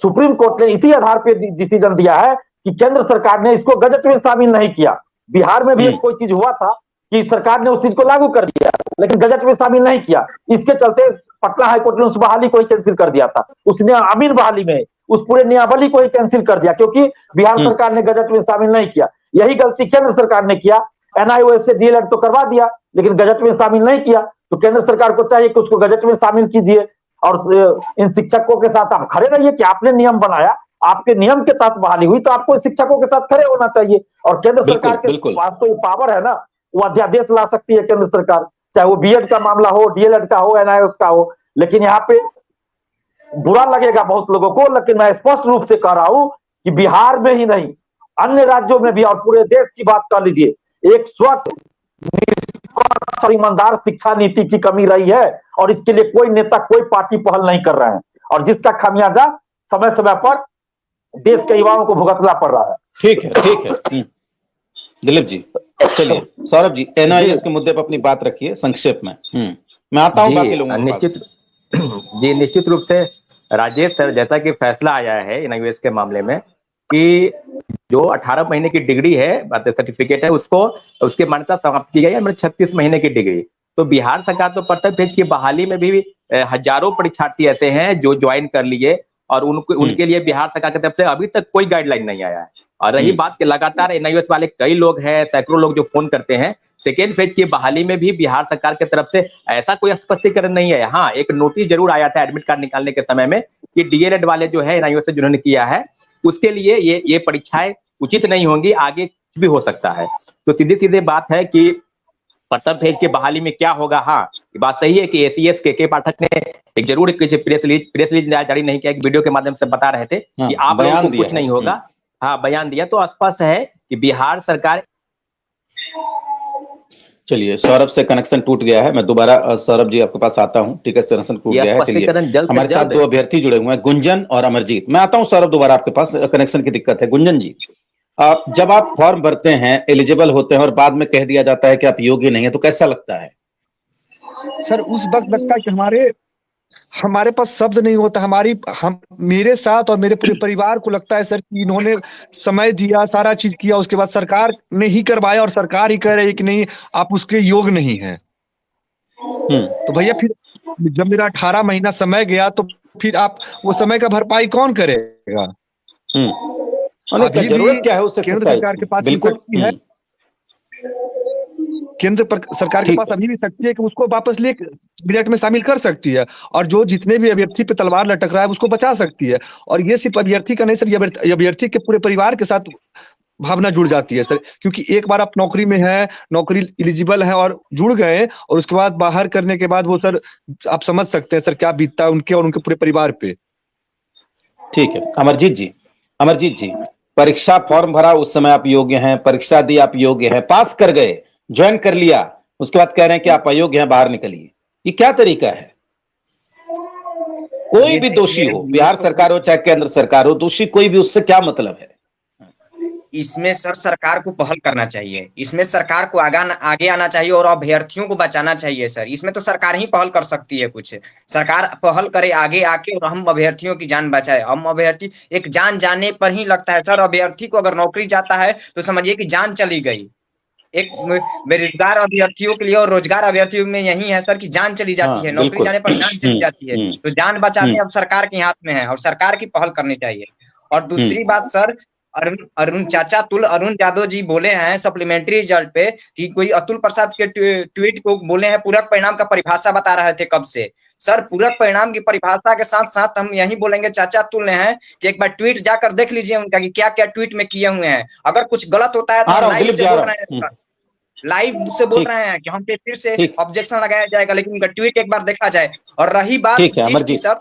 सुप्रीम कोर्ट ने इसी आधार पर डिसीजन दिया है कि केंद्र सरकार ने इसको गजट में शामिल नहीं किया। बिहार में भी कोई चीज हुआ था कि सरकार ने उस चीज को लागू कर दिया लेकिन गजट में शामिल नहीं किया। इसके चलते पटना हाईकोर्ट ने उस बहाली को ही कैंसिल कर दिया था। उसने अमीन बहाली में उस पूरे नियमावली को ही कैंसिल कर दिया, क्योंकि बिहार सरकार ने गजट में शामिल नहीं किया। यही गलती केंद्र सरकार ने किया। NIOS से DLED तो करवा दिया लेकिन गजट में शामिल नहीं किया, तो केंद्र सरकार को चाहिए कि उसको गजट में शामिल कीजिए और इन शिक्षकों के साथ आप खड़े रहिए कि आपने नियम बनाया, आपके नियम के तहत बहाली हुई, तो आपको शिक्षकों के साथ खड़े होना चाहिए। और केंद्र सरकार के पास तो ये पावर है ना, वो अध्यादेश ला सकती है केंद्र सरकार, चाहे वो BED का मामला हो, DLED का हो, NIOS का हो। लेकिन यहाँ पे बुरा लगेगा बहुत लोगों को, लेकिन मैं स्पष्ट रूप से कह रहा हूं कि बिहार में ही नहीं अन्य राज्यों में भी और पूरे देश की बात कर लीजिए, एक स्वच्छ और ईमानदार शिक्षा नीति की कमी रही है और इसके लिए कोई नेता, कोई पार्टी पहल नहीं कर रहे हैं और जिसका खामियाजा समय समय पर देश के युवाओं को भुगतना पड़ रहा है। ठीक है दिलीप जी। चलिए सौरभ जी, NIOS के मुद्दे पर अपनी बात रखिए संक्षेप में। मैं आता हूं बाकी लोगों के निश्चित रूप से राजेश सर, जैसा कि फैसला आया है NIOS के मामले में कि जो 18 महीने की डिग्री है, सर्टिफिकेट है, उसको उसकी मान्यता समाप्त की गई है 36 महीने की डिग्री। तो बिहार सरकार तो प्रथम फेज की बहाली में भी हजारों परीक्षार्थी ऐसे हैं जो ज्वाइन कर लिए और उनके लिए बिहार सरकार की तरफ से अभी तक कोई गाइडलाइन नहीं आया है। और रही बात कि लगातार एनआईओएस वाले कई लोग हैं, सैकड़ों लोग जो फोन करते हैं, सेकेंड फेज की बहाली में भी बिहार सरकार की तरफ से ऐसा कोई स्पष्टीकरण नहीं है। हाँ, एक नोटिस जरूर आया था एडमिट कार्ड निकालने के समय में कि डीएलएड वाले जो है एनआईओएस से जिन्होंने किया है उसके लिए ये परीक्षाएं उचित नहीं होंगी, आगे कुछ भी हो सकता है। तो सीधी सीधे बात है कि प्रथम फेज की बहाली में क्या होगा। हाँ, बात सही है कि एसीएस के पाठक ने एक जरूर प्रेस रिलीज जारी नहीं किया, वीडियो के माध्यम से बता रहे थे कि आप लोगों को कुछ नहीं होगा। हाँ, बयान दिया तो स्पष्ट है कि बिहार सरकार। चलिए, सौरभ से कनेक्शन टूट गया है, मैं दोबारा सौरभ जी आपके पास आता हूं। ठीक है, कनेक्शन टूट गया है। चलिए, हमारे साथ दो अभ्यर्थी जुड़े हुए हैं, गुंजन और अमरजीत। मैं आता हूं सौरभ, दोबारा आपके पास कनेक्शन की दिक्कत है। गुंजन जी, जब आप फॉर्म भरते हैं, एलिजिबल होते हैं और बाद में कह दिया जाता है कि आप योग्य नहीं है, तो कैसा लगता है? सर उस वक्त लगता है कि हमारे पास शब्द नहीं होता। मेरे साथ और मेरे पूरे परिवार को लगता है सर कि इन्होंने समय दिया, सारा चीज किया, उसके बाद सरकार ने ही करवाया और सरकार ही कह रही है कि नहीं आप उसके योग्य नहीं है। तो भैया फिर जब मेरा 18 महीना समय गया तो फिर आप वो समय का भरपाई कौन करेगा? अभी जरूरत क्या है उससे? केंद्र सरकार के पास शक्ति है, केंद्र सरकार के पास अभी भी शक्ति है कि उसको वापस ले रिजल्ट में शामिल कर सकती है और जो जितने भी अभ्यर्थी पे तलवार लटक रहा है उसको बचा सकती है। और ये सिर्फ अभ्यर्थी का नहीं सर, ये अभ्यर्थी के पूरे परिवार के साथ भावना जुड़ जाती है सर, क्योंकि एक बार आप नौकरी में है, नौकरी एलिजिबल है और जुड़ गए और उसके बाद बाहर करने के बाद वो सर आप समझ सकते हैं सर क्या बीतता है उनके और उनके पूरे परिवार पे। ठीक है, अमरजीत जी, परीक्षा फॉर्म भरा उस समय आप योग्य हैं, परीक्षा दी आप योग्य हैं, पास कर गए, ज्वाइन कर लिया, उसके बाद कह रहे हैं कि आप अयोग्य हैं, बाहर निकलिए। ये क्या तरीका है? कोई भी दोषी हो, बिहार सरकार हो चाहे केंद्र सरकार हो, दोषी कोई भी, उससे क्या मतलब है? इसमें सर सरकार को पहल करना चाहिए, इसमें सरकार को आगे आना चाहिए और अभ्यर्थियों को बचाना चाहिए सर। इसमें तो सरकार ही पहल कर सकती है, कुछ सरकार पहल करे आगे आके और हम अभ्यर्थियों की जान बचाए। हम अभ्यर्थी एक जान जाने पर ही लगता है सर, अभ्यर्थी को अगर नौकरी जाता है तो समझिए कि जान चली गई। एक बेरोजगार अभ्यर्थियों के लिए और रोजगार अभ्यर्थियों में यही है सर कि जान चली जाती है, नौकरी जाने पर जान चली जाती है। तो जान बचाने अब सरकार के हाथ में है और सरकार की पहल करनी चाहिए। और दूसरी बात सर, अरुण यादव जी बोले हैं सप्लीमेंट्री रिजल्ट पे कि कोई अतुल प्रसाद के ट्वीट को बोले हैं पूरक परिणाम का परिभाषा बता रहे थे कब से। सर पूरक परिणाम की परिभाषा के साथ साथ हम यही बोलेंगे, चाचा अतुल ने हैं कि एक बार ट्वीट जाकर देख लीजिए उनका कि क्या क्या ट्वीट में किए हुए हैं। अगर कुछ गलत होता है तो लाइव से बोल रहे हैं कि हम पे फिर से ऑब्जेक्शन लगाया जाएगा, लेकिन उनका ट्वीट एक बार देखा जाए। और रही बात सर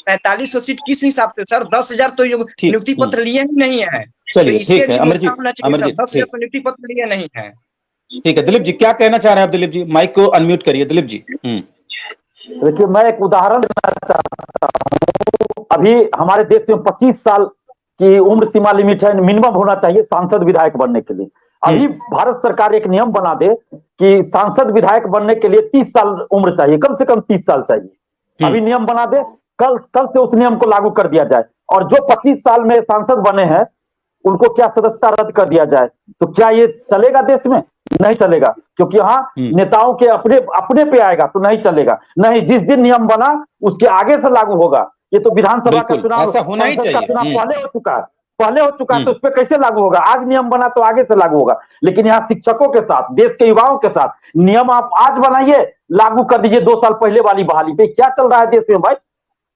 4500 सीट किस हिसाब से सर? 10,000 तो नियुक्ति पत्र लिए ही नहीं है। चलिए, ठीक है अमरजीत, 10,000 तो नियुक्ति पत्र लिए नहीं है। ठीक है, दिलीप जी क्या कहना चाह रहे हैं आप? दिलीप जी माइक को अनम्यूट करिए। दिलीप जी देखिए, मैं एक उदाहरण देना चाहता हूँ। अभी हमारे देश में 25 साल की उम्र सीमा लिमिट है, मिनिमम होना चाहिए सांसद विधायक बनने के लिए। अभी भारत सरकार एक नियम बना दे कि सांसद विधायक बनने के लिए 30 साल उम्र चाहिए, कम से कम 30 साल चाहिए। अभी नियम बना दे, कल से उस नियम को लागू कर दिया जाए और जो 25 साल में सांसद बने हैं उनको क्या सदस्यता रद्द कर दिया जाए। तो क्या ये चलेगा देश में? नहीं चलेगा, क्योंकि यहाँ नेताओं के अपने पे आएगा तो नहीं चलेगा। नहीं, जिस दिन नियम बना उसके आगे से लागू होगा। ये तो विधानसभा का चुनाव, होना ही चाहिए। पहले हो चुका है तो उस पर कैसे लागू होगा? आज नियम बना तो आगे से लागू होगा। लेकिन यहाँ शिक्षकों के साथ, देश के युवाओं के साथ नियम आप आज बनाइए, लागू कर दीजिए 2 साल पहले वाली बहाली पे। क्या चल रहा है देश में भाई?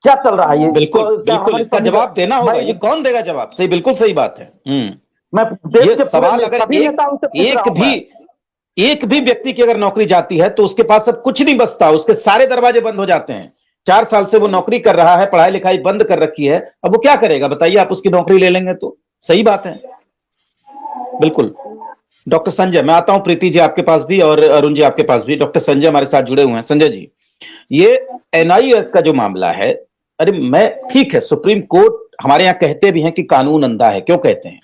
क्या चल रहा है ये? बिल्कुल इसका जवाब देना होगा। ये कौन देगा जवाब? सही, बिल्कुल सही बात है। मैं ये सवाल अगर एक भी व्यक्ति की अगर नौकरी जाती है तो उसके पास अब कुछ नहीं बचता, उसके सारे दरवाजे बंद हो जाते हैं। 4 साल से वो नौकरी कर रहा है, पढ़ाई लिखाई बंद कर रखी है, अब वो क्या करेगा बताइए? आप उसकी नौकरी ले लेंगे तो? सही बात है, बिल्कुल। डॉक्टर संजय, मैं आता हूं प्रीति जी आपके पास भी और अरुण जी आपके पास भी। डॉक्टर संजय हमारे साथ जुड़े हुए हैं। संजय जी, ये एनआईएस का जो मामला है, अरे ठीक है, सुप्रीम कोर्ट हमारे यहां कहते भी हैं कि कानून अंधा है। क्यों कहते हैं?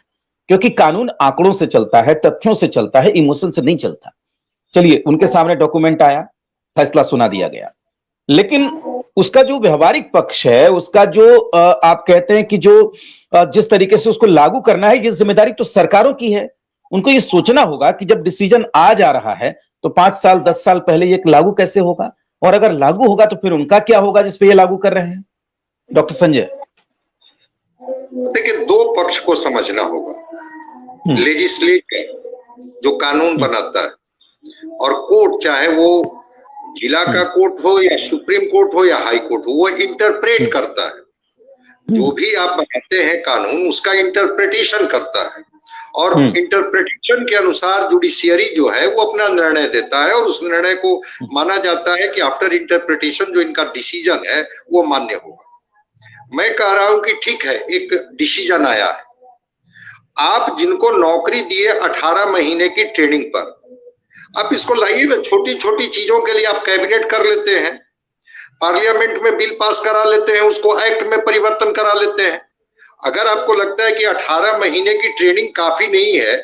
क्योंकि कानून आंकड़ों से चलता है, तथ्यों से चलता है, इमोशन से नहीं चलता। चलिए, उनके सामने डॉक्यूमेंट आया, फैसला सुना दिया गया, लेकिन उसका जो व्यवहारिक पक्ष है, उसका जो आप कहते हैं कि जो जिस तरीके से उसको लागू करना है, ये जिम्मेदारी तो सरकारों की है। उनको ये सोचना होगा कि जब डिसीजन आ जा रहा है तो 5 साल 10 साल पहले ये लागू कैसे होगा, और अगर लागू होगा तो फिर उनका क्या होगा जिस पे ये लागू कर रहे हैं। डॉक्टर संजय। देखिए, दो पक्ष को समझना होगा। लेजिस्लेटर जो कानून बनाता है और कोर्ट, चाहे वो जिला का कोर्ट हो या सुप्रीम कोर्ट हो या हाई कोर्ट हो, वो इंटरप्रेट करता है। जो भी आप बनाते हैं कानून, उसका इंटरप्रिटेशन करता है और इंटरप्रिटेशन के अनुसार जुडिशियरी जो है वो अपना निर्णय देता है और उस निर्णय को माना जाता है कि आफ्टर इंटरप्रिटेशन जो इनका डिसीजन है वो मान्य होगा। मैं कह रहा हूं कि ठीक है, एक डिसीजन आया है, आप जिनको नौकरी दिए 18 महीने की ट्रेनिंग पर, आप इसको लाइए ना। छोटी छोटी चीजों के लिए आप कैबिनेट कर लेते हैं, पार्लियामेंट में बिल पास करा लेते हैं, उसको एक्ट में परिवर्तन करा लेते हैं। अगर आपको लगता है कि 18 महीने की ट्रेनिंग काफी नहीं है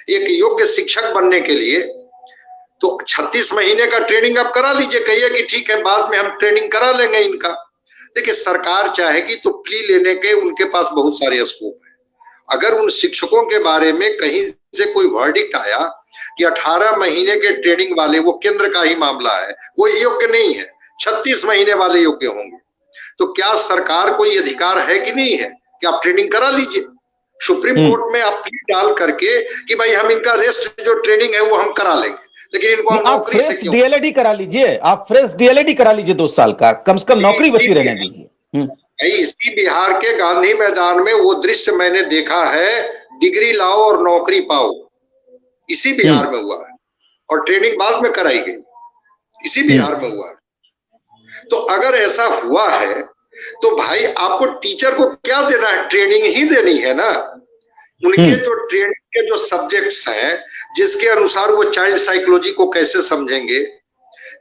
एक योग्य शिक्षक बनने के लिए, तो 36 महीने का ट्रेनिंग आप करा लीजिए। कहिए कि ठीक है, बाद में हम ट्रेनिंग करा लेंगे इनका। देखिए, सरकार चाहेगी तो प्ली लेने के उनके पास बहुत सारे स्कोप है। अगर उन शिक्षकों के बारे में कहीं से कोई वर्डिक्ट आया कि 18 महीने के ट्रेनिंग वाले, वो केंद्र का ही मामला है, वो योग्य नहीं है, 36 महीने वाले योग्य होंगे, तो क्या सरकार को ये अधिकार है कि नहीं है कि आप ट्रेनिंग करा लीजिए? सुप्रीम कोर्ट में आप प्ली डाल करके कि भाई हम इनका रेस्ट जो ट्रेनिंग है वो हम करा लेंगे, लेकिन इनको हम नौकरी से क्यों? डीएलएड करा लीजिए, आप फ्रेश डीएलएड करा लीजिए 2 साल का, कम से कम नौकरी बची रहने दीजिए। इसी बिहार के गांधी मैदान में वो दृश्य मैंने देखा है, डिग्री लाओ और नौकरी पाओ, इसी बिहार में हुआ है और ट्रेनिंग बाद में कराई गई, इसी बिहार में हुआ है। तो अगर ऐसा हुआ है तो भाई आपको टीचर को क्या देना है? ट्रेनिंग ही देनी है ना। उनके जो ट्रेनिंग के जो सब्जेक्ट्स हैं, जिसके अनुसार वो चाइल्ड साइकोलॉजी को कैसे समझेंगे,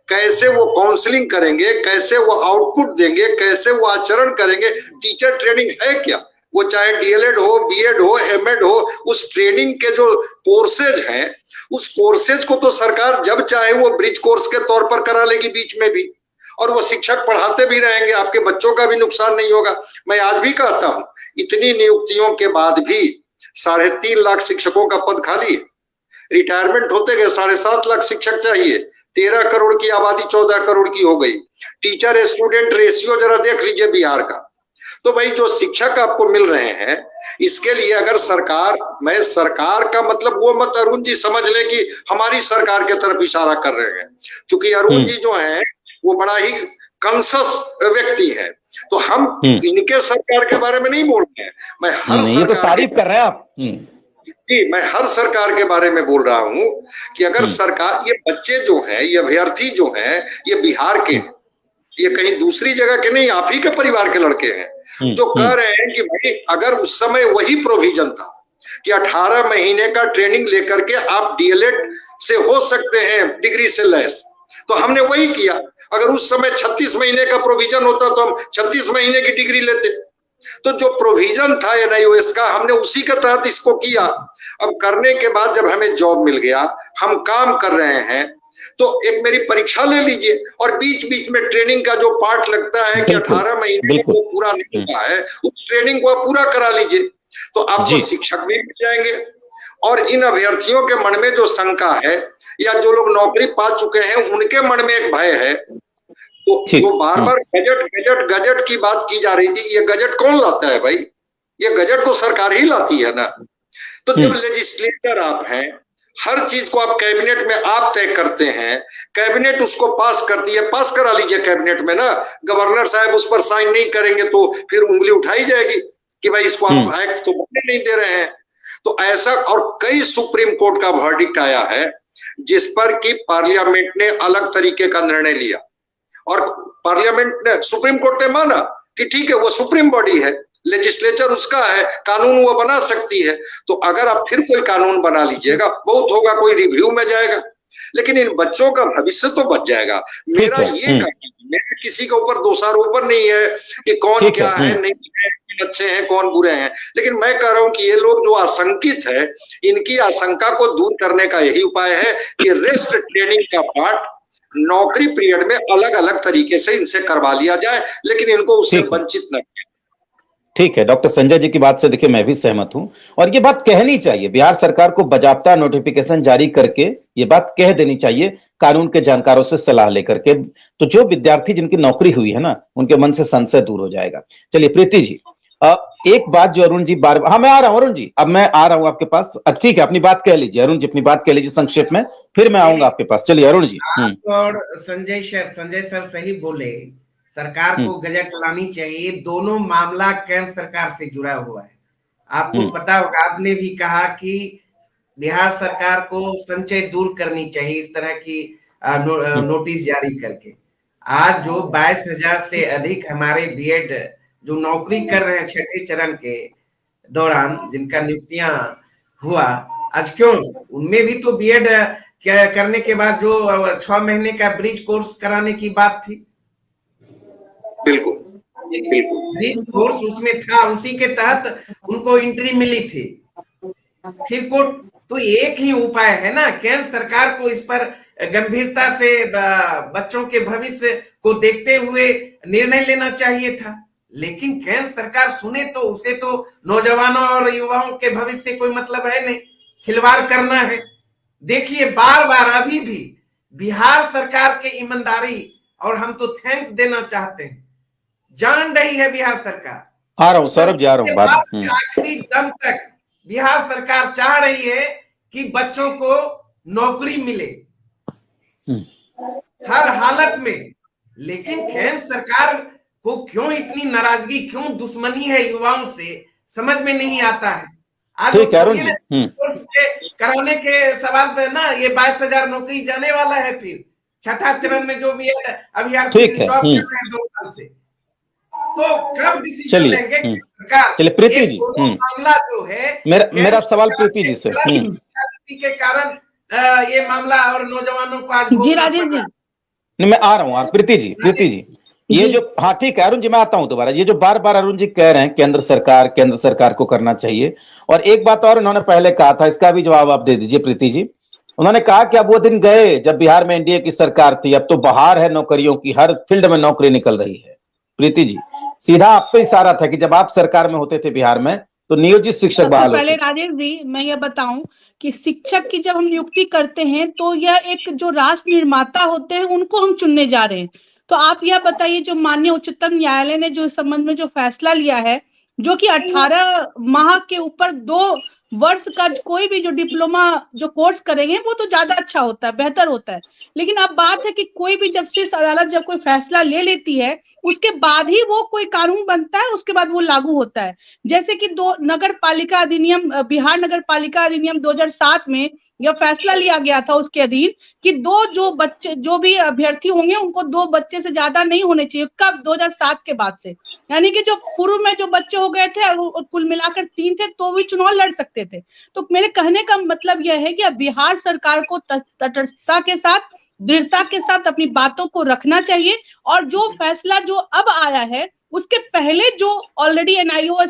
कैसे वो काउंसलिंग करेंगे, कैसे वो आउटपुट देंगे, कैसे वो आचरण करेंगे, टीचर ट्रेनिंग है क्या? वो चाहे डीएलएड हो, बीएड हो, एमएड हो, उस ट्रेनिंग के जो कोर्सेज हैं, उस कोर्सेज को तो सरकार जब चाहे वो ब्रिज कोर्स के तौर पर करा लेगी बीच में भी, और वो शिक्षक पढ़ाते भी रहेंगे, आपके बच्चों का भी नुकसान नहीं होगा। मैं आज भी कहता हूं, इतनी नियुक्तियों के बाद भी 3.5 लाख शिक्षकों का पद खाली है। रिटायरमेंट होते गए 7.5 लाख शिक्षक चाहिए, 13 करोड़ की आबादी 14 करोड़ की हो गई। टीचर स्टूडेंट रेशियो जरा देख लीजिए बिहार का। तो भाई जो शिक्षक आपको मिल रहे हैं, इसके लिए अगर सरकार, मैं सरकार का मतलब वो मत अरुण जी समझ लें कि हमारी सरकार के तरफ इशारा कर रहे हैं, क्योंकि अरुण जी जो हैं वो बड़ा ही कॉन्शियस व्यक्ति है, तो हम इनके सरकार के बारे में नहीं बोल रहे हैं। मैं हर ये तो तारीफ कर रहे हैं आप। जी, मैं हर सरकार के बारे में बोल रहा हूं कि अगर सरकार, ये बच्चे जो हैं, ये अभ्यर्थी जो हैं, ये बिहार के हैं, ये कहीं दूसरी जगह के नहीं, आप ही के परिवार के लड़के हैं, जो कह रहे हैं कि भाई अगर उस समय वही प्रोविजन था कि 18 महीने का ट्रेनिंग लेकर के आप डीएलएड से हो सकते हैं डिग्री से लेस, तो हमने वही किया। अगर उस समय 36 महीने का प्रोविजन होता तो हम 36 महीने की डिग्री लेते। तो जो प्रोविजन था एनआईओएस का, हमने उसी के तहत इसको किया। अब करने के बाद जब हमें जॉब मिल गया, हम काम कर रहे हैं, तो एक मेरी परीक्षा ले लीजिए और बीच बीच में ट्रेनिंग का जो पार्ट लगता है कि 18 महीने को पूरा नहीं हुआ है, उस ट्रेनिंग को आप पूरा करा लीजिए, तो आपको शिक्षक भी मिल जाएंगे। और इन अभ्यर्थियों के मन में जो शंका है, या जो लोग नौकरी पा चुके हैं उनके मन में एक भय है, तो जो बार बार गजट की बात की जा रही थी, ये गजट कौन लाता है भाई? ये गजट तो सरकार ही लाती है ना। तो जब लेजिस्लेचर आप हैं, हर चीज को आप कैबिनेट में आप तय करते हैं, कैबिनेट उसको पास करती है, पास करा लीजिए कैबिनेट में ना। गवर्नर साहब उस पर साइन नहीं करेंगे तो फिर उंगली उठाई जाएगी कि भाई इसको आप एक्ट तो बनने नहीं दे रहे हैं। तो ऐसा, और कई सुप्रीम कोर्ट का वर्डिक्ट आया है जिस पर कि पार्लियामेंट ने अलग तरीके का निर्णय लिया, और पार्लियामेंट ने, सुप्रीम कोर्ट ने माना कि ठीक है वो सुप्रीम बॉडी है, लेजिस्लेचर उसका है, कानून वो बना सकती है। तो अगर आप फिर कोई कानून बना लीजिएगा, बहुत होगा, कोई रिव्यू में जाएगा, लेकिन इन बच्चों का भविष्य तो बच जाएगा। मेरा ये मेरा किसी के ऊपर दोषारोपण नहीं है कि कौन क्या है, नहीं है, अच्छे हैं कौन बुरे हैं, लेकिन मैं कह रहा हूं कि ये लोग जो आशंकित है, इनकी आशंका को दूर करने का यही उपाय है कि रेस्ट ट्रेनिंग का पार्ट नौकरी पीरियड में अलग अलग तरीके से इनसे करवा लिया जाए, लेकिन इनको उससे वंचित न किया। ठीक है, डॉक्टर संजय जी की बात से देखिए मैं भी सहमत हूं, और ये बात कहनी चाहिए, बिहार सरकार को बाकायदा नोटिफिकेशन जारी करके ये बात कह देनी चाहिए, कानून के जानकारों से सलाह लेकर के, तो जो विद्यार्थी जिनकी नौकरी हुई है ना, उनके मन से संशय दूर हो जाएगा। चलिए प्रीति जी, एक बात जो अरुण जी बार, हाँ मैं आ रहा हूं अरुण जी, अब मैं आ रहा हूं आपके पास। ठीक है, अपनी बात कह लीजिए अरुण जी, अपनी बात कह लीजिए संक्षेप में, फिर मैं आऊंगा आपके पास। चलिए अरुण जी। और संजय सर सही बोले, सरकार को गजट लानी चाहिए। दोनों मामला केंद्र सरकार से जुड़ा हुआ है। आपको पता होगा, आपने भी कहा कि बिहार सरकार को संचय दूर करनी चाहिए इस तरह की नोटिस जारी करके। आज जो 22,000 से अधिक हमारे बीएड जो नौकरी कर रहे हैं छठे चरण के दौरान, जिनका नियुक्तियां हुआ, आज क्यों उनमें भी तो बीएड करने के बाद जो 6 महीने का ब्रिज कोर्स कराने की बात थी। बिल्कुल ब्रिज कोर्स उसमें था, उसी के तहत उनको एंट्री मिली थी। फिर कोर्ट तो एक ही उपाय है ना, केंद्र सरकार को इस पर गंभीरता से बच्चों के भविष्य को देखते हुए निर्णय लेना चाहिए था। लेकिन केंद्र सरकार सुने तो उसे तो नौजवानों और युवाओं के भविष्य से कोई मतलब है नहीं, खिलवाड़ करना है। देखिए बार बार अभी भी बिहार सरकार के ईमानदारी, और हम तो थैंक्स देना चाहते हैं, जान रही है बिहार सरकार। आ रहा हूं सौरभ जी, आ रहा हूं। आखिरी दम तक बिहार सरकार चाह रही है कि बच्चों को नौकरी मिले हर हालत में। लेकिन केंद्र सरकार को क्यों इतनी नाराजगी, क्यों दुश्मनी है युवाओं से, समझ में नहीं आता है। आज कोर्स कराने के सवाल पे ना, ये 22,000 नौकरी जाने वाला है। फिर छठा चरण में जो भी अभ्यर्थी जॉब कर रहे हैं 2 साल से, तो कब डिसीजन लेंगे सरकार? चलिए प्रीति जी, मामला जो है मेरा सवाल प्रीति जी से, के कारण ये मामला और नौजवानों को आज जी राजेश जी, नहीं मैं आ रहा हूँ। प्रीति जी ये जो, हाँ ठीक है अरुण जी, मैं आता हूं दोबारा। ये जो बार बार अरुण जी कह रहे हैं केंद्र सरकार को करना चाहिए, और एक बात और उन्होंने पहले कहा था, इसका भी जवाब आप दे दीजिए प्रीति जी। उन्होंने कहा कि अब वो दिन गए जब बिहार में एनडीए की सरकार थी, अब तो बहार है नौकरियों की, हर फील्ड में नौकरी निकल रही है। प्रीति जी, सीधा आप पे इशारा था कि जब आप सरकार में होते थे बिहार में, तो नियोजित शिक्षक बहाल होते। पहले राजेश जी मैं ये बताऊं कि शिक्षक की जब हम नियुक्ति करते हैं तो यह एक जो राष्ट्र निर्माता होते हैं उनको हम चुनने जा रहे हैं। तो आप यह बताइए, जो माननीय उच्चतम न्यायालय ने जो इस संबंध में जो फैसला लिया है, जो कि 18 माह के ऊपर 2 वर्ष का कोई भी जो डिप्लोमा जो कोर्स करेंगे वो तो ज्यादा अच्छा होता है, बेहतर होता है। लेकिन अब बात है कि कोई भी जब शीर्ष अदालत जब कोई फैसला ले लेती है, उसके बाद ही वो कोई कानून बनता है, उसके बाद वो लागू होता है। जैसे कि नगर पालिका अधिनियम, बिहार नगर पालिका अधिनियम 2007 में यह फैसला लिया गया था उसके अधीन कि जो भी अभ्यर्थी होंगे उनको 2 बच्चे से ज्यादा नहीं होने चाहिए। कब? 2007 के बाद से, यानी कि जो पूर्व में जो बच्चे हो गए थे और कुल मिलाकर 3 थे तो भी चुनाव लड़ सकते थे। तो मेरे कहने का मतलब यह है कि अब बिहार सरकार को तटस्थता के साथ, दृढ़ता के साथ अपनी बातों को रखना चाहिए, और जो फैसला जो अब आया है उसके पहले जो ऑलरेडी एनआईओ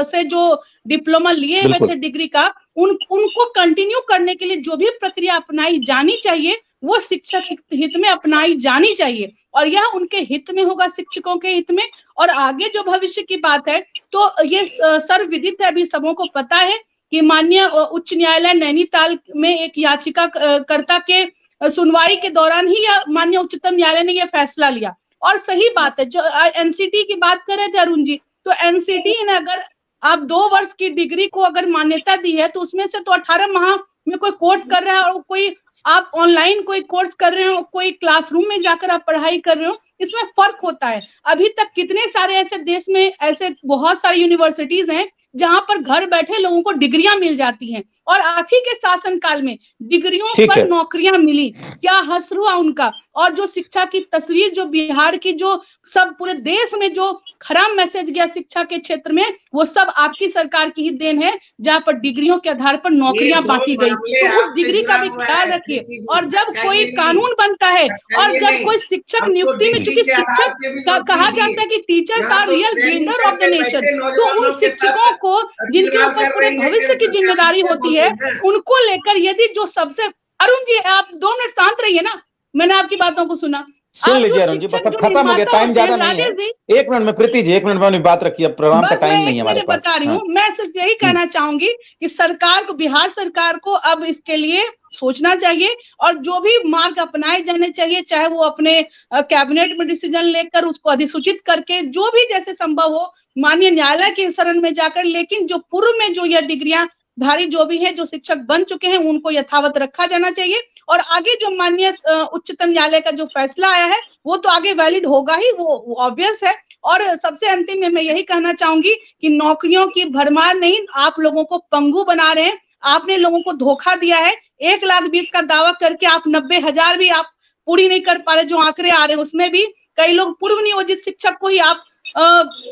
से जो डिप्लोमा लिए हुए थे डिग्री का, उनको कंटिन्यू करने के लिए जो भी प्रक्रिया अपनाई जानी चाहिए वो शिक्षक हित में अपनाई जानी चाहिए, और यह उनके हित में होगा, शिक्षकों के हित में। और आगे जो भविष्य की बात है तो ये सर्वविदित है, अभी सबों को पता है कि माननीय उच्च न्यायालय नैनीताल में एक याचिका कर्ता के सुनवाई के दौरान ही माननीय उच्चतम न्यायालय ने यह फैसला लिया। और सही बात है, जो एनसीटी की बात कर रहे थे अरुण जी, तो एनसीटी ने अगर आप 2 वर्ष की डिग्री को अगर मान्यता दी है तो उसमें से तो 18 माह में कोई कोर्स कर रहा है, और कोई आप ऑनलाइन कोई कोर्स कर रहे हो, कोई क्लासरूम में जाकर आप पढ़ाई कर रहे हो, इसमें फर्क होता है। अभी तक कितने सारे ऐसे देश में ऐसे बहुत सारी यूनिवर्सिटीज हैं जहां पर घर बैठे लोगों को डिग्रियां मिल जाती हैं, और आप ही के शासनकाल में डिग्रियों पर नौकरियां मिली, क्या हश्र हुआ उनका। और जो शिक्षा की तस्वीर जो बिहार की, जो सब पूरे देश में जो खराब मैसेज गया शिक्षा के क्षेत्र में, वो सब आपकी सरकार की ही देन है, जहां पर डिग्रियों के आधार पर नौकरियां बांटी गई। तो उस डिग्री का भी ख्याल रखिए। और जब कोई कानून बनता है और जब कोई शिक्षक नियुक्ति में, चूंकि शिक्षक कहा जाता है कि teachers are real gainer of the nation, तो उन शिक्षकों को जिनके ऊपर पूरे भविष्य की जिम्मेदारी होती है, उनको लेकर यदि जो सबसे, अरुण जी आप 2 मिनट शांत रहिए ना, मैंने आपकी बातों को सुना। सुन लीजिए अरुण जी, बस अब खत्म हो गया, टाइम ज्यादा नहीं है। एक मिनट में प्रीति जी, एक मिनट में अपनी बात रखिए, अब प्रोग्राम का टाइम नहीं है हमारे पास। बता रही हूँ, मैं सिर्फ यही कहना चाहूंगी कि सरकार को, बिहार सरकार को अब इसके लिए सोचना चाहिए और जो भी मार्ग अपनाए जाने चाहिए, चाहे वो अपने कैबिनेट में डिसीजन लेकर उसको अधिसूचित करके, जो भी जैसे संभव हो माननीय न्यायालय के शरण में जाकर, लेकिन जो पूर्व में जो यह डिग्रियां धारी जो भी है, जो शिक्षक बन चुके हैं, उनको यथावत रखा जाना चाहिए और आगे जो माननीय उच्चतम न्यायालय का जो फैसला आया है वो तो आगे वैलिड होगा ही, वो ऑब्वियस है। और सबसे अंतिम में मैं यही कहना चाहूंगी कि नौकरियों की भरमार नहीं, आप लोगों को पंगु बना रहे हैं, आपने लोगों को धोखा दिया है। 1,20,000 का दावा करके आप 90,000 भी आप पूरी नहीं कर पा रहे, जो आंकड़े आ रहे हैं उसमें भी कई लोग पूर्व नियोजित शिक्षक को ही आप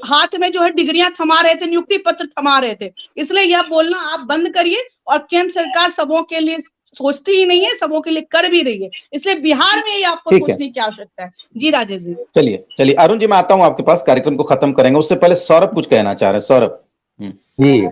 हाथ में जो है डिग्रियां थमा रहे थे, नियुक्ति पत्र थमा रहे थे। इसलिए यह बोलना आप बंद करिए और केंद्र सरकार सबों के लिए सोचती ही नहीं है, सबों के लिए कर भी रही है, इसलिए बिहार में ये आपको सोचने की आवश्यकता है। जी राजेश जी। चलिए अरुण जी, मैं आता हूं आपके पास, कार्यक्रम को खत्म करेंगे, उससे पहले सौरभ कुछ कहना चाह रहे हैं। सौरभ जी,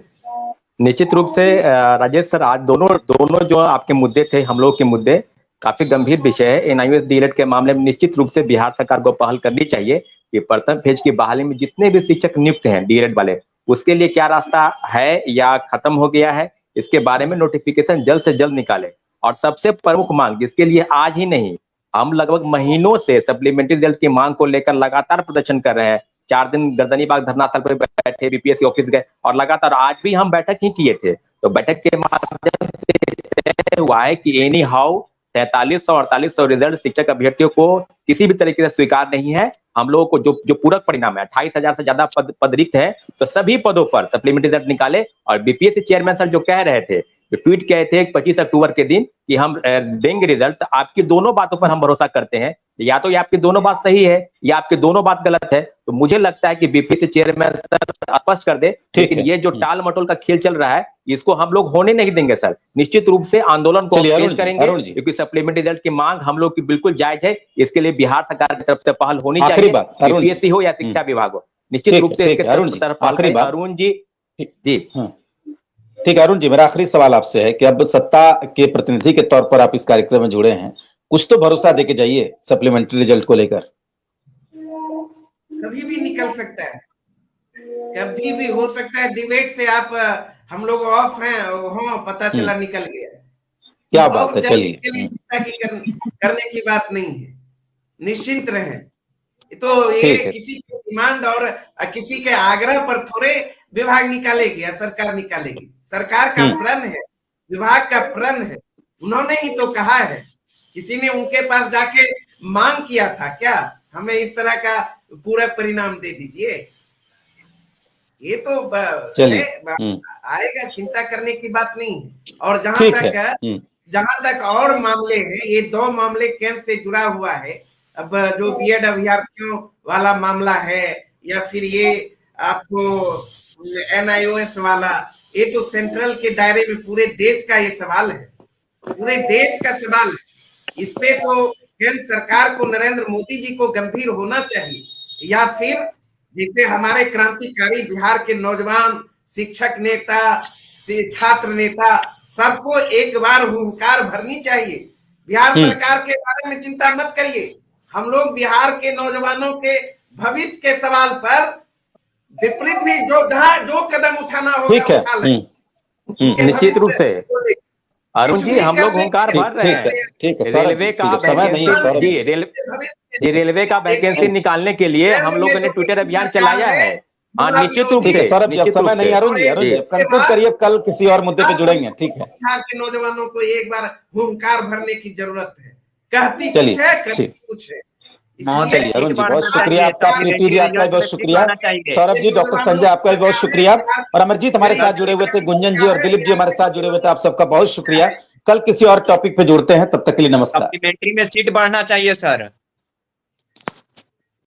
निश्चित रूप से राजेश सर, आज दोनों जो आपके मुद्दे थे, हम लोग के मुद्दे काफी गंभीर विषय है। एनआईओएस डीएलएड के मामले में निश्चित रूप से बिहार सरकार को पहल करनी चाहिए कि प्रथम फेज की बहाली में जितने भी शिक्षक नियुक्त हैं डीएलएड वाले, उसके लिए क्या रास्ता है या खत्म हो गया है, इसके बारे में नोटिफिकेशन जल्द से जल्द निकाले। और सबसे प्रमुख मांग, जिसके लिए आज ही नहीं हम लगभग महीनों से सप्लीमेंट्री रिजल्ट की मांग को लेकर लगातार प्रदर्शन कर रहे हैं। 4 दिन गर्दनीबाग धरना स्थल पर बैठे, बीपीएससी ऑफिस गए और लगातार आज भी हम बैठक ही किए थे। तो बैठक के माध्यम से हुआ है कि एनी हाउ 4300 और 4800 रिजल्ट शिक्षक अभ्यर्थियों को किसी भी तरीके से स्वीकार नहीं है। हम लोगों को जो पूरक परिणाम है, 28,000 से ज्यादा पद रिक्त है, तो सभी पदों पर सप्लीमेंट्री रिजल्ट निकाले। और बीपीएससी चेयरमैन सर जो कह रहे थे, जो ट्वीट किए थे 25 अक्टूबर के दिन कि हम देंगे रिजल्ट, आपकी दोनों बातों पर हम भरोसा करते हैं। या तो ये आपकी दोनों बात सही है या आपकी दोनों बात गलत है। तो मुझे लगता है कि बीपीएससी चेयरमैन सर स्पष्ट कर दे, लेकिन ये जो टाल मटोल का खेल चल रहा है इसको हम लोग होने नहीं देंगे सर। निश्चित रूप से आंदोलन को पेश करेंगे, क्योंकि सप्लीमेंट्री रिजल्ट की मांग हम लोग की बिल्कुल जायज है। इसके लिए बिहार सरकार की तरफ से पहल होनी चाहिए, बीपीएससी हो या शिक्षा विभाग हो, निश्चित रूप से इसके तरफ अरुण जी। जी ठीक है अरुण जी, मेरा आखिरी सवाल आपसे है कि अब सत्ता के प्रतिनिधि के तौर पर आप इस कार्यक्रम में जुड़े हैं, कुछ तो भरोसा देके जाइए सप्लीमेंट्री रिजल्ट को लेकर। कभी भी निकल सकता है, कभी भी हो सकता है। डिबेट से आप हम लोग ऑफ हैं, पता चला निकल गया, क्या बात है। चलिए, करने की बात नहीं है, निश्चिंत रहें। तो ये किसी की डिमांड और किसी के आग्रह पर थोड़े विभाग निकालेगी या सरकार निकालेगी। सरकार का प्रण है, विभाग का प्रण है, उन्होंने ही तो कहा है। किसी ने उनके पास जाके मांग किया था क्या, हमें इस तरह का पूरा परिणाम दे दीजिए? ये तो आएगा, चिंता करने की बात नहीं है। और जहां तक और मामले हैं, ये 2 मामले केंद्र से जुड़ा हुआ है। अब जो बीएड अभ्यर्थियों वाला मामला है या फिर ये आपको एनआईओएस वाला, ये तो सेंट्रल के दायरे में पूरे देश का ये सवाल है, पूरे देश का सवाल है। इस पे तो केंद्र सरकार को, नरेंद्र मोदी जी को गंभीर होना चाहिए, या फिर जैसे हमारे क्रांतिकारी बिहार के नौजवान शिक्षक नेता, छात्र नेता, सबको एक बार हुंकार भरनी चाहिए। बिहार सरकार के बारे में चिंता मत करिए, हम लोग बिहार के नौजवानों के भविष्य के सवाल पर विपरीत भी जो कदम उठाना होगा उठा लेंगे। निश्चित रूप से अरुण जी, हम लोग हुंकार भर रहे हैं। रेलवे का समय नहीं है जी, रेलवे का वैकेंसी निकालने के लिए हम लोगों ने ट्विटर अभियान चलाया है। हाँ, निश्चित रूप से सौरभ जी, समय नहीं। अरुण जी कंक्लूड करिए, कल किसी और मुद्दे पे जुड़ेंगे। ठीक है, बिहार के नौजवानों को एक बार हुंकार भरने की जरूरत है। कहती कुछ है, करती कुछ है। चलिए अरुण जी, बहुत शुक्रिया आपका, प्रीति जी आपका भी बहुत शुक्रिया, सौरभ जी, डॉक्टर संजय आपका भी बहुत शुक्रिया, और अमरजीत हमारे साथ जुड़े हुए थे, गुंजन जी और दिलीप जी हमारे साथ जुड़े हुए थे, आप सबका बहुत शुक्रिया। कल किसी और टॉपिक पे जुड़ते हैं, तब तक के लिए नमस्कार। सप्लीमेंट्री में सीट बढ़ना चाहिए सर।